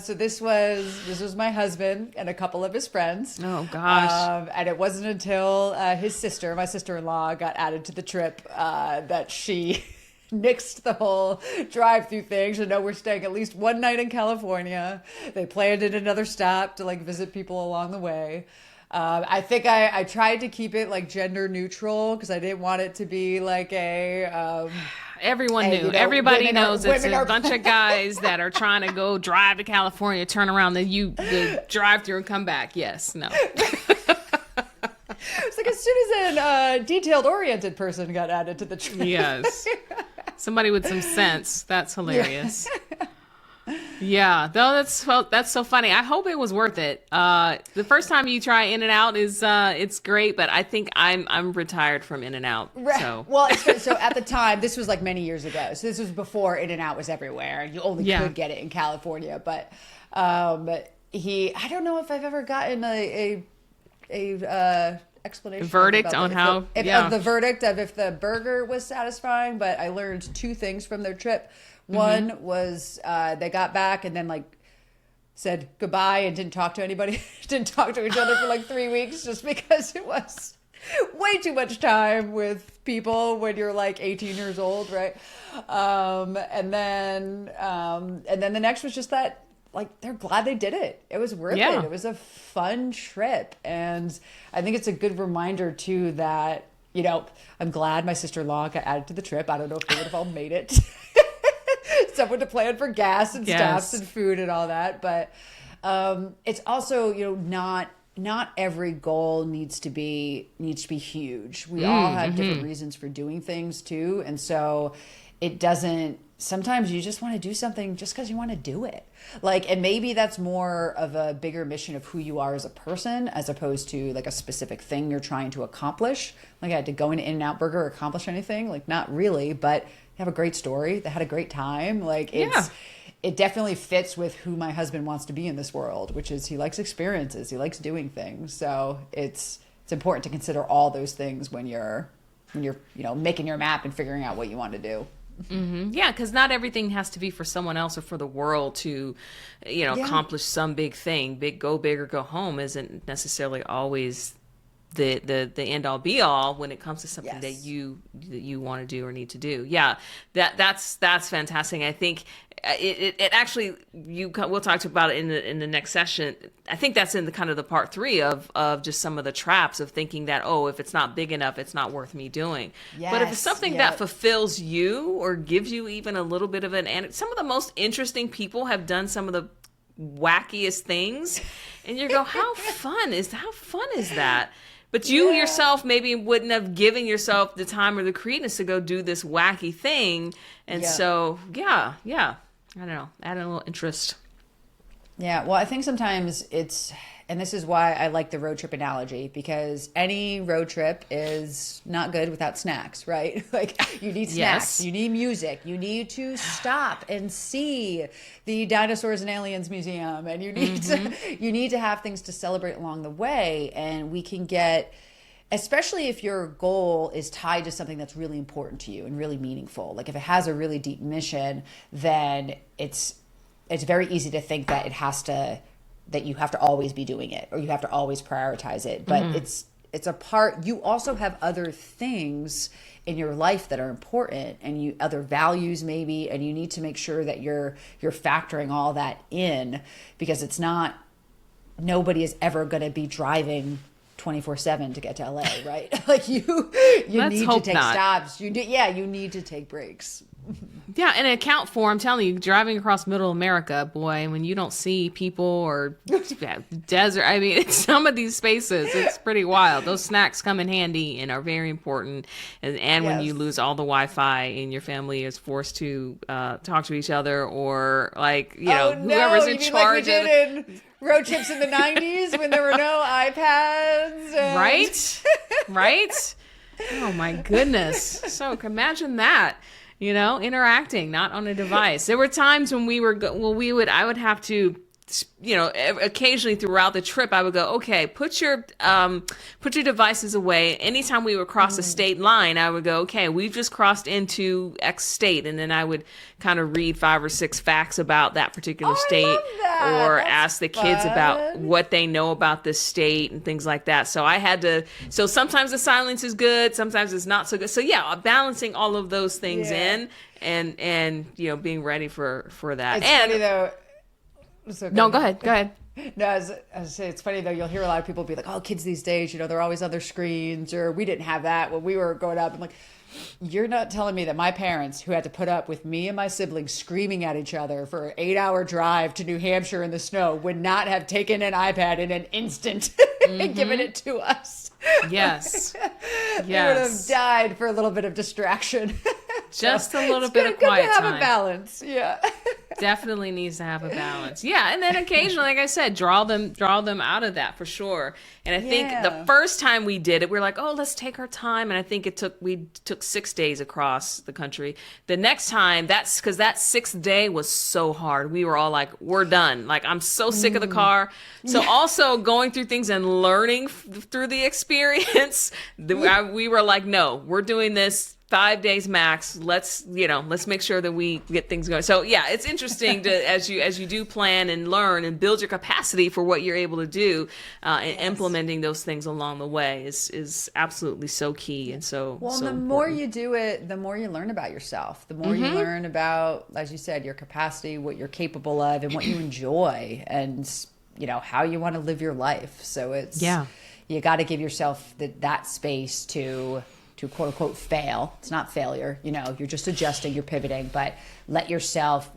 So this was my husband and a couple of his friends. Oh gosh! And it wasn't until my sister-in-law, got added to the trip that she nixed the whole drive-through thing. So no, we're staying at least one night in California. They planned in another stop to like visit people along the way. I think I tried to keep it like gender neutral because I didn't want it to be like a. Everyone knew. Everybody knows it's a bunch of guys that are trying to go drive to California, turn around, the drive through and come back. Yes, no. It's like as soon as a detailed-oriented person got added to the trip. Yes. Somebody with some sense. That's hilarious. Yeah, though that's so funny. I hope it was worth it. The first time you try In-N-Out is it's great, but I think I'm retired from In-N-Out. So well, so at the time, this was like many years ago. So this was before In-N-Out was everywhere. You only could get it in California. But I don't know if I've ever gotten a explanation verdict on how the verdict of if the burger was satisfying. But I learned two things from their trip. One was they got back and then like said goodbye and didn't talk to anybody, didn't talk to each other for like 3 weeks, just because it was way too much time with people when you're like 18 years old, right? And then the next was just that like they're glad they did it. It was worth it. It was a fun trip, and I think it's a good reminder too that, you know, I'm glad my sister-in-law got added to the trip. I don't know if they would have all made it. Someone to plan for gas and stops and food and all that, but it's also, you know, not every goal needs to be huge. We all have different reasons for doing things too, and so it doesn't. Sometimes you just want to do something just because you want to do it. Like, and maybe that's more of a bigger mission of who you are as a person, as opposed to like a specific thing you're trying to accomplish. Like I had to go into In-N-Out Burger or accomplish anything. Like not really, but they have a great story. They had a great time. Like it definitely fits with who my husband wants to be in this world, which is he likes experiences. He likes doing things. So it's important to consider all those things when you're, you know, making your map and figuring out what you want to do. Mm-hmm. Yeah, because not everything has to be for someone else or for the world to, you know, accomplish some big thing. Go big or go home isn't necessarily always the end all be all when it comes to something that Yes. you want to do or need to do. Yeah, that's fantastic. I think it actually we'll talk about it in the next session. I think that's in the kind of the part 3 of just some of the traps of thinking that, oh, if it's not big enough, it's not worth me doing. But if it's Yes, something that yep. fulfills you or gives you even a little bit of some of the most interesting people have done some of the wackiest things, and you go, how fun is that? But you yourself maybe wouldn't have given yourself the time or the credence to go do this wacky thing. And so, yeah, I don't know, add a little interest. Yeah, well, I think sometimes and this is why I like the road trip analogy, because any road trip is not good without snacks, right? Like, you need snacks, Yes. you need music, you need to stop and see the Dinosaurs and Aliens Museum, and you need to have things to celebrate along the way. And we can get, especially if your goal is tied to something that's really important to you and really meaningful. Like, if it has a really deep mission, then it's very easy to think that that you have to always be doing it, or you have to always prioritize it. But it's a part. You also have other things in your life that are important, and other values maybe, and you need to make sure that you're factoring all that in, because nobody is ever going to be driving 24/7 to get to LA, right? Like, you Let's need to hope take not. stops. You need to take breaks. Yeah, and account for, I'm telling you, driving across middle America, boy, when you don't see people or desert, I mean, it's some of these spaces, it's pretty wild. Those snacks come in handy and are very important. And when you Yes. lose all the Wi-Fi and your family is forced to talk to each other, or like, whoever's in you mean charge like we of did in road trips in the 90s when there were no iPads. Right? Right? Oh my goodness. So imagine that, interacting, not on a device. There were times when I would have to, occasionally throughout the trip, I would go, okay, put your devices away. Anytime we would cross a state line, I would go, okay, we've just crossed into X state. And then I would kind of read 5 or 6 facts about that particular state, love that. or That's ask the kids about fun. what they know about this state and things like that. So so sometimes the silence is good, sometimes it's not so good. So yeah, balancing all of those things in, and being ready for that. It's And funny though. So no, go ahead. No, as I say, it's funny though. You'll hear a lot of people be like, "Oh, kids these days, they're always on their screens," or "We didn't have that when we were growing up." I'm like, you're not telling me that my parents, who had to put up with me and my siblings screaming at each other for an 8-hour drive to New Hampshire in the snow, would not have taken an iPad in an instant and given it to us. Yes. They would have Yes. died for a little bit of distraction. Just a little It's bit good, of quiet good to have time. a balance. Yeah. Definitely needs to have a balance. Yeah, and then occasionally, like I said, draw them out of that for sure. And I think the first time we did it, we were like, oh, let's take our time. And I think we took 6 days across the country. The next time, that's because that 6th day was so hard. We were all like, we're done. Like, I'm so sick of the car. So also going through things and learning through the experience, we were like, no, we're doing this 5 days max. Let's make sure that we get things going. So yeah, it's interesting to as you do plan and learn and build your capacity for what you're able to do, and implementing those things along the way is absolutely so key. And so Well, so the more important. you do it, the more you learn about yourself. The more you learn about, as you said, your capacity, what you're capable of, and what you enjoy, and how you want to live your life. So you got to give yourself that space to quote unquote fail. It's not failure, you're just adjusting, you're pivoting, but give yourself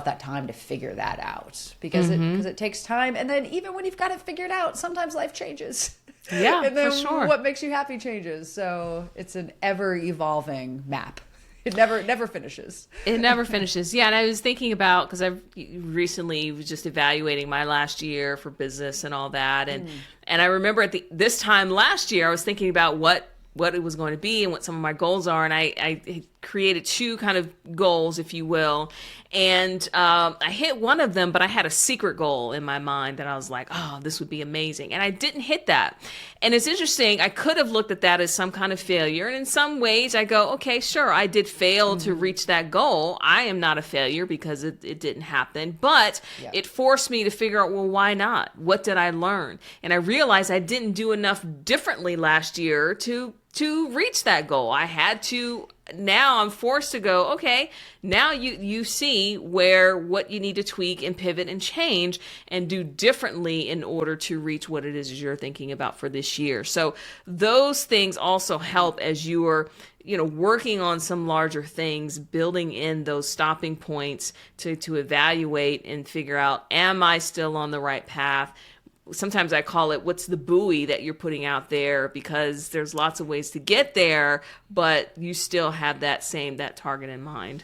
that time to figure that out, because it takes time. And then even when you've got it figured out, sometimes life changes. Yeah, and then for sure. what makes you happy changes. So it's an ever evolving map. It never finishes. It never finishes. Yeah, and I was thinking about, because I've recently was just evaluating my last year for business and all that, and I remember this time last year, I was thinking about what what it was going to be and what some of my goals are. And I created two kind of goals, if you will. And I hit one of them, but I had a secret goal in my mind that I was like, oh, this would be amazing. And I didn't hit that. And it's interesting. I could have looked at that as some kind of failure. And in some ways I go, okay, sure, I did fail to reach that goal. I am not a failure because it didn't happen. But it forced me to figure out, well, why not? What did I learn? And I realized I didn't do enough differently last year to reach that goal. I had to. Now I'm forced to go, okay, now you see what you need to tweak and pivot and change and do differently in order to reach what it is you're thinking about for this year. So those things also help as you are, working on some larger things, building in those stopping points to evaluate and figure out, am I still on the right path? Sometimes I call it, what's the buoy that you're putting out there? Because there's lots of ways to get there, but you still have that target in mind.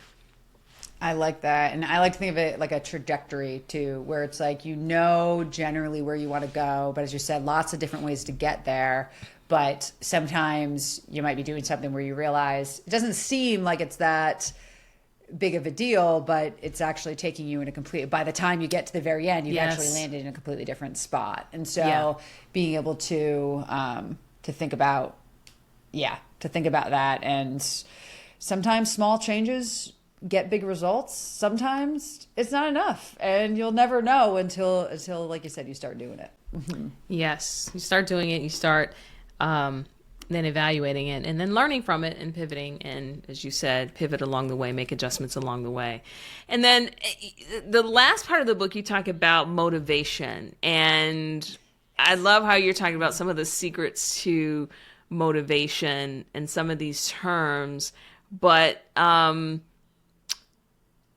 I like that. And I like to think of it like a trajectory too, where it's like, generally where you want to go. But as you said, lots of different ways to get there. But sometimes you might be doing something where you realize it doesn't seem like it's that big of a deal, but it's actually taking you in by the time you get to the very end, you've actually landed in a completely different spot. And so being able to think about that. And sometimes small changes get big results. Sometimes it's not enough, and you'll never know until like you said, you start doing it. Yes. You start doing it, you start, then evaluating it and then learning from it and pivoting. And as you said, pivot along the way, make adjustments along the way. And then the last part of the book, you talk about motivation. And I love how you're talking about some of the secrets to motivation and some of these terms. But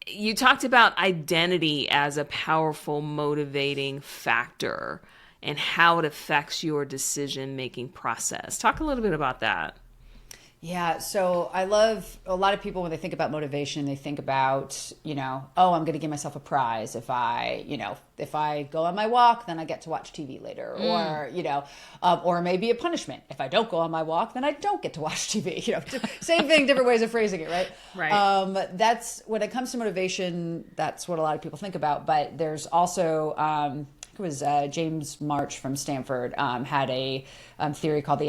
you talked about identity as a powerful motivating factor and how it affects your decision-making process. Talk a little bit about that. Yeah, so I love, a lot of people when they think about motivation, they think about, I'm going to give myself a prize if I go on my walk, then I get to watch TV later, or maybe a punishment. If I don't go on my walk, then I don't get to watch TV. Same thing, different ways of phrasing it, right? Right. That's when it comes to motivation. That's what a lot of people think about. But there's also. It was James March from Stanford had a theory called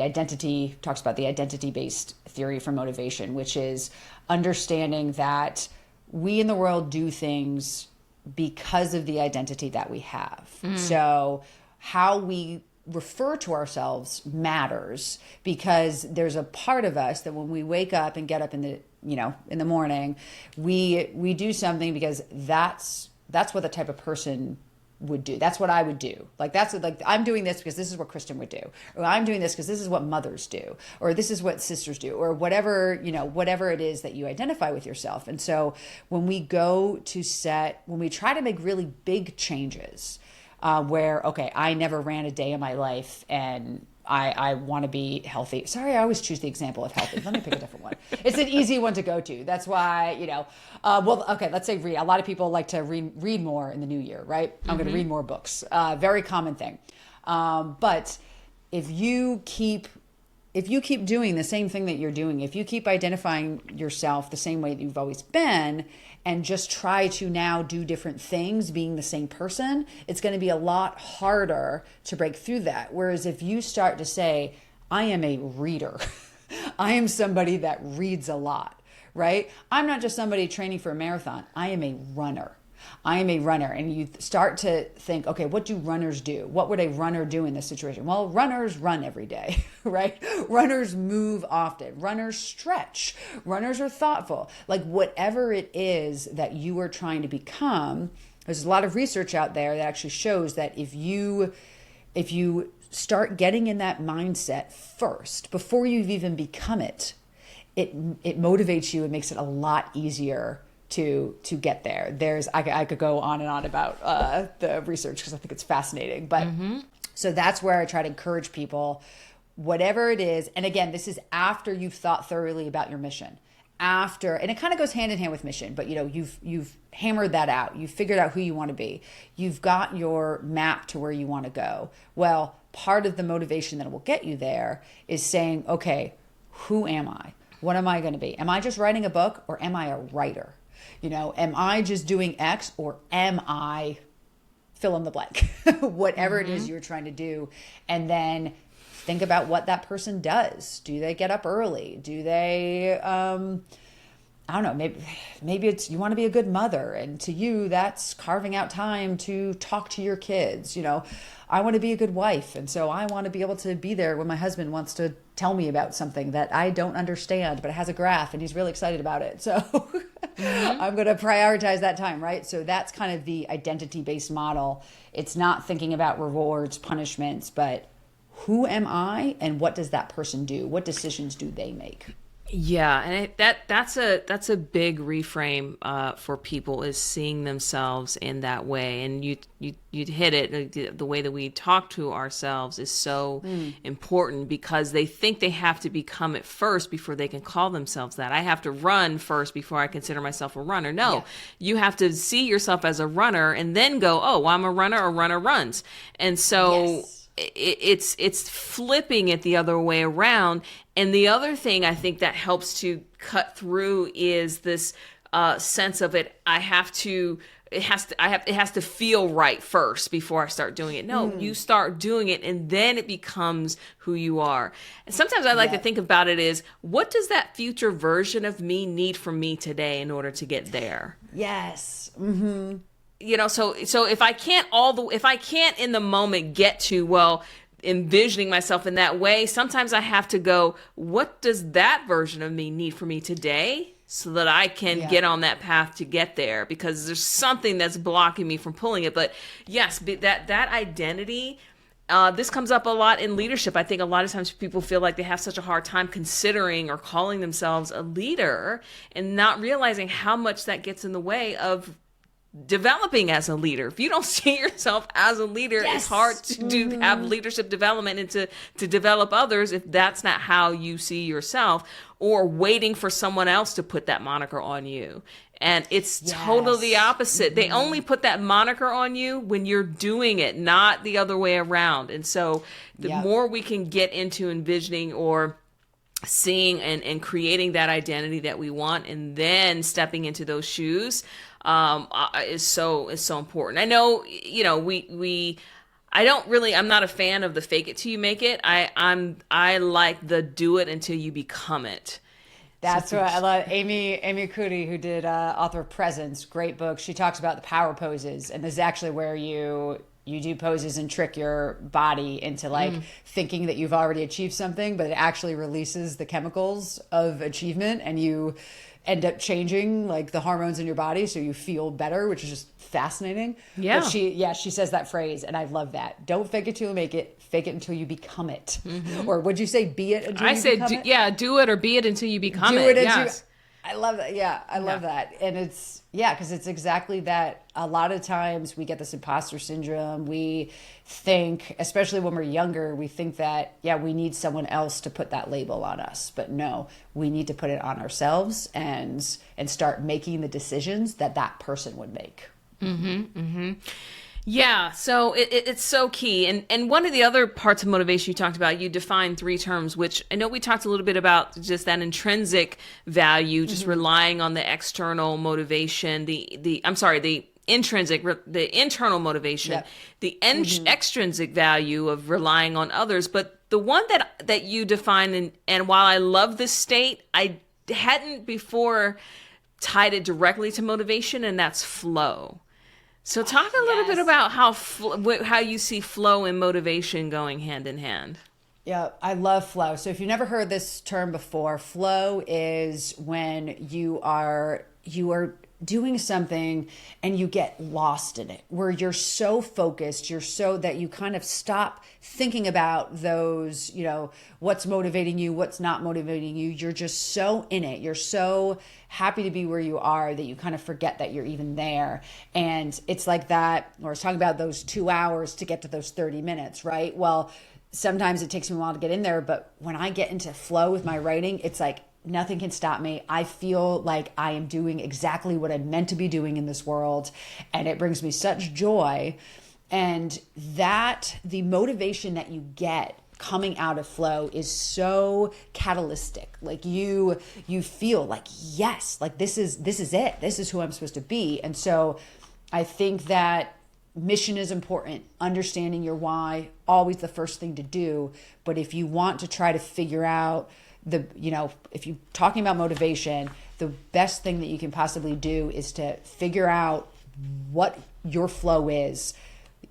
talks about the identity-based theory for motivation, which is understanding that we in the world do things because of the identity that we have. So how we refer to ourselves matters, because there's a part of us that when we wake up and get up in the morning, we do something because that's what the type of person would do. That's what I would do. I'm doing this because this is what Kristen would do, or I'm doing this because this is what mothers do, or this is what sisters do, or whatever it is that you identify with yourself. And so when we try to make really big changes, I never ran a day in my life and I want to be healthy. Sorry, I always choose the example of healthy. Let me pick a different one. It's an easy one to go to. That's why, let's say read. A lot of people like to read more in the new year, right? I'm going to read more books. Very common thing. But if you keep doing the same thing that you're doing, if you keep identifying yourself the same way that you've always been, and just try to now do different things being the same person, it's going to be a lot harder to break through that. Whereas if you start to say, I am a reader, I am somebody that reads a lot, right? I'm not just somebody training for a marathon. I am a runner. And you start to think, okay, what do runners do? What would a runner do in this situation? Well, runners run every day, right? Runners move often. Runners stretch. Runners are thoughtful. Like whatever it is that you are trying to become, there's a lot of research out there that actually shows that if you start getting in that mindset first, before you've even become it motivates you and makes it a lot easier to get there. I could go on and on about the research because I think it's fascinating. But so that's where I try to encourage people, whatever it is. And again, this is after you've thought thoroughly about your mission. And it kind of goes hand in hand with mission, but you've hammered that out. You've figured out who you want to be. You've got your map to where you want to go. Well, part of the motivation that will get you there is saying, okay, who am I? What am I going to be? Am I just writing a book, or am I a writer? Am I just doing X, or am I fill in the blank? Whatever it is you're trying to do. And then think about what that person does. Do they get up early? Do they, I don't know, maybe it's you want to be a good mother, and to you that's carving out time to talk to your kids. I want to be a good wife, and so I want to be able to be there when my husband wants to tell me about something that I don't understand, but it has a graph and he's really excited about it. So I'm going to prioritize that time, right? So that's kind of the identity-based model. It's not thinking about rewards, punishments, but who am I, and what does that person do? What decisions do they make? Yeah, and that's a big reframe for people, is seeing themselves in that way. And you hit it. The way that we talk to ourselves is so important, because they think they have to become it first before they can call themselves that. I have to run first before I consider myself a runner. No, you have to see yourself as a runner and then go, oh, well, I'm a runner. A runner runs. And so it's flipping it the other way around. And the other thing I think that helps to cut through is this sense of it. It has to feel right first before I start doing it. No, you start doing it and then it becomes who you are. And sometimes I like to think about it as, what does that future version of me need from me today in order to get there? Yes. Mm-hmm. So if I can't in the moment get to, well, envisioning myself in that way, sometimes I have to go, what does that version of me need for me today, so that I can get on that path to get there, because there's something that's blocking me from pulling it. But yes, that identity, this comes up a lot in leadership. I think a lot of times people feel like they have such a hard time considering or calling themselves a leader, and not realizing how much that gets in the way of developing as a leader. If you don't see yourself as a leader, it's hard to have leadership development and to develop others if that's not how you see yourself, or waiting for someone else to put that moniker on you. And it's totally the opposite. They only put that moniker on you when you're doing it, not the other way around. And so the more we can get into envisioning or seeing and creating that identity that we want, and then stepping into those shoes, is so important. I know, I'm not a fan of the fake it till you make it. I like the do it until you become it. That's what I love. Amy Cuddy, who did author of Presence, great book. She talks about the power poses, and this is actually where you do poses and trick your body into thinking that you've already achieved something, but it actually releases the chemicals of achievement, and you end up changing the hormones in your body so you feel better, which is just fascinating. Yeah. But she says that phrase, and I love that. Don't fake it till you make it. Fake it until you become it. Mm-hmm. Or would you say be it until you become it? Yeah, do it or be it until you become it. Yes. I love that. Yeah, I love that. And it's, because it's exactly that. A lot of times we get this imposter syndrome. We think, especially when we're younger, we think that, we need someone else to put that label on us. But no, we need to put it on ourselves and start making the decisions that person would make. Mm-hmm, mm-hmm. Yeah, so it's so key. And one of the other parts of motivation you talked about, you defined 3 terms, which I know we talked a little bit about, just that intrinsic value, just relying on the external motivation, the intrinsic, the internal motivation, the extrinsic value of relying on others. But the one that you define, and while I love this state, I hadn't before tied it directly to motivation, and that's flow. So talk a little bit about how you see flow and motivation going hand in hand. Yeah, I love flow. So if you've never heard this term before, flow is when you are doing something and you get lost in it, where you're so focused, that you kind of stop thinking about those, what's motivating you, what's not motivating you. You're just so in it. You're so happy to be where you are that you kind of forget that you're even there. And it's like that, or I was talking about those 2 hours to get to those 30 minutes, right? Well, sometimes it takes me a while to get in there, but when I get into flow with my writing, it's like nothing can stop me. I feel like I am doing exactly what I'm meant to be doing in this world, and it brings me such joy. And that the motivation that you get coming out of flow is so catalytic. Like you feel like, yes, like this is it. This is who I'm supposed to be. And so I think that mission is important. Understanding your why, always the first thing to do. But if you want to try to figure out if you're talking about motivation, the best thing that you can possibly do is to figure out what your flow is.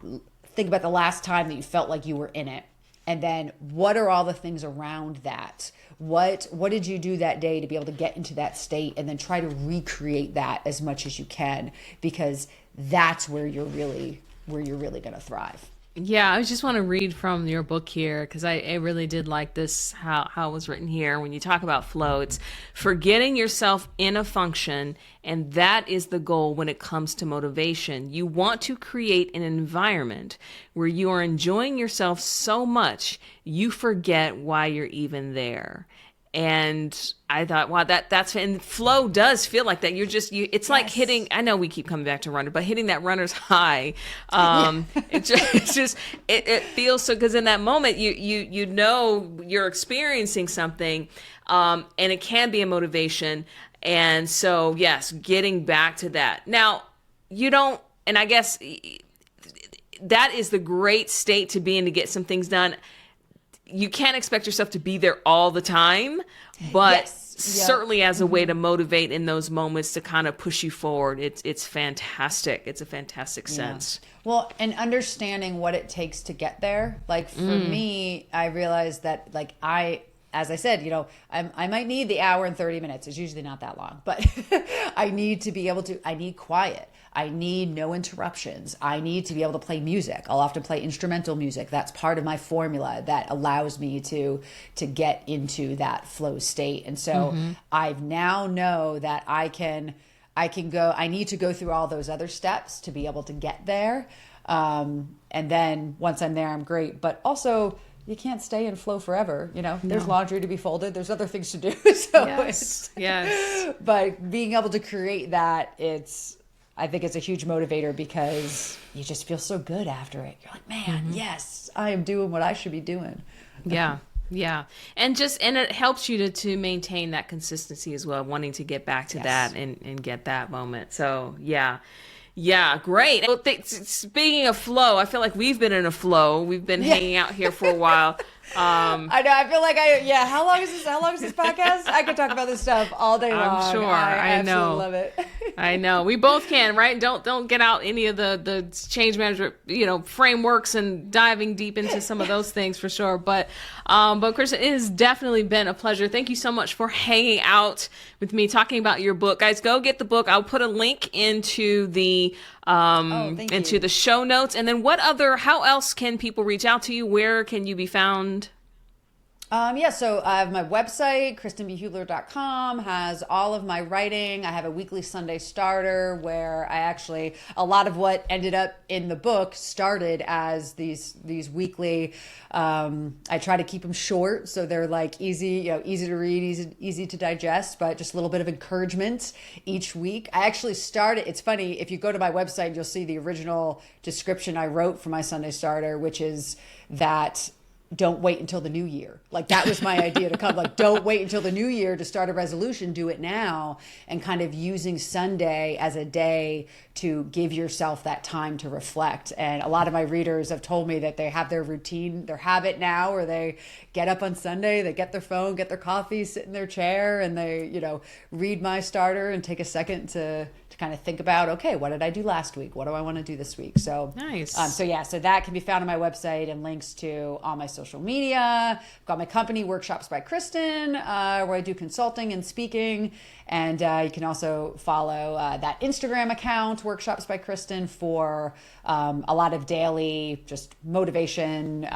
Think about the last time that you felt like you were in it. And then what are all the things around that? What did you do that day to be able to get into that state, and then try to recreate that as much as you can, because that's where you're really going to thrive. Yeah, I just want to read from your book here, because I really did like this, how it was written here. When you talk about flow, it's forgetting yourself in a function, and that is the goal when it comes to motivation. You want to create an environment where you are enjoying yourself so much, you forget why you're even there. And I thought, wow, that's, and flow does feel like that. It's like hitting, I know we keep coming back to runner, but hitting that runner's high. It feels so, because in that moment, you know, you're experiencing something, and it can be a motivation. And so, yes, getting back to that. Now, and I guess that is the great state to be in to get some things done. You can't expect yourself to be there all the time, but certainly as a way to motivate in those moments to kind of push you forward. It's fantastic. It's a fantastic sense. Well, and understanding what it takes to get there. Like for me, I realized that as I said, I might need the hour and 30 minutes. It's usually not that long, but I need quiet. I need no interruptions. I need to be able to play music. I'll often play instrumental music. That's part of my formula that allows me to get into that flow state. And so I now know that I need to go through all those other steps to be able to get there. And then once I'm there, I'm great. But also, you can't stay in flow forever. There's laundry to be folded. There's other things to do. So yes. But being able to create that, I think it's a huge motivator, because you just feel so good after it. You're like, man, yes, I am doing what I should be doing. Yeah. Yeah. And it helps you to maintain that consistency as well, wanting to get back to that and get that moment. So yeah. Yeah, great. Well, speaking of flow, I feel like we've been in a flow. We've been hanging out here for a while. I know. I feel like how long is this podcast? I could talk about this stuff all day long. I'm sure. I absolutely love it. I know. We both can, right? Don't get out any of the change management, frameworks and diving deep into some of those things for sure. But Kristen, it has definitely been a pleasure. Thank you so much for hanging out with me, talking about your book. Guys, go get the book. I'll put a link into the the show notes. And then how else can people reach out to you? Where can you be found? So I have my website, KristenBHubler.com, has all of my writing. I have a weekly Sunday starter where a lot of what ended up in the book started as these weekly, I try to keep them short, so they're like easy to read, easy to digest, but just a little bit of encouragement each week. I actually started, it's funny, if you go to my website, you'll see the original description I wrote for my Sunday starter, which is that don't wait until the new year. Like that was my idea to come, like, don't wait until the new year to start a resolution, do it now, and kind of using Sunday as a day to give yourself that time to reflect. And a lot of my readers have told me that they have their routine, their habit now, where they get up on Sunday, they get their phone, get their coffee, sit in their chair, and they, read my starter and take a second to kind of think about, okay, what did I do last week? What do I want to do this week? So nice. So that can be found on my website, and links to all my social media. I've got my company, Workshops by Kristen, where I do consulting and speaking. And you can also follow that Instagram account, Workshops by Kristen, for a lot of daily just motivation,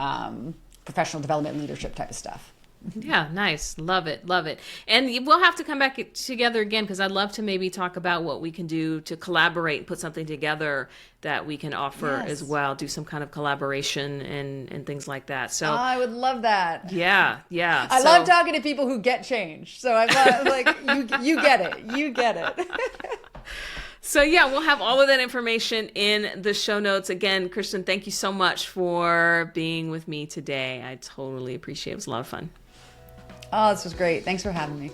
professional development, leadership type of stuff. Yeah, nice. Love it. And we'll have to come back together again, because I'd love to maybe talk about what we can do to collaborate and put something together that we can offer as well, do some kind of collaboration and things like that. So I would love that. Yeah. I love talking to people who get change. So I'm like, you get it. So yeah, we'll have all of that information in the show notes. Again, Kristen, thank you so much for being with me today. I totally appreciate it. It was a lot of fun. Oh, this was great. Thanks for having me.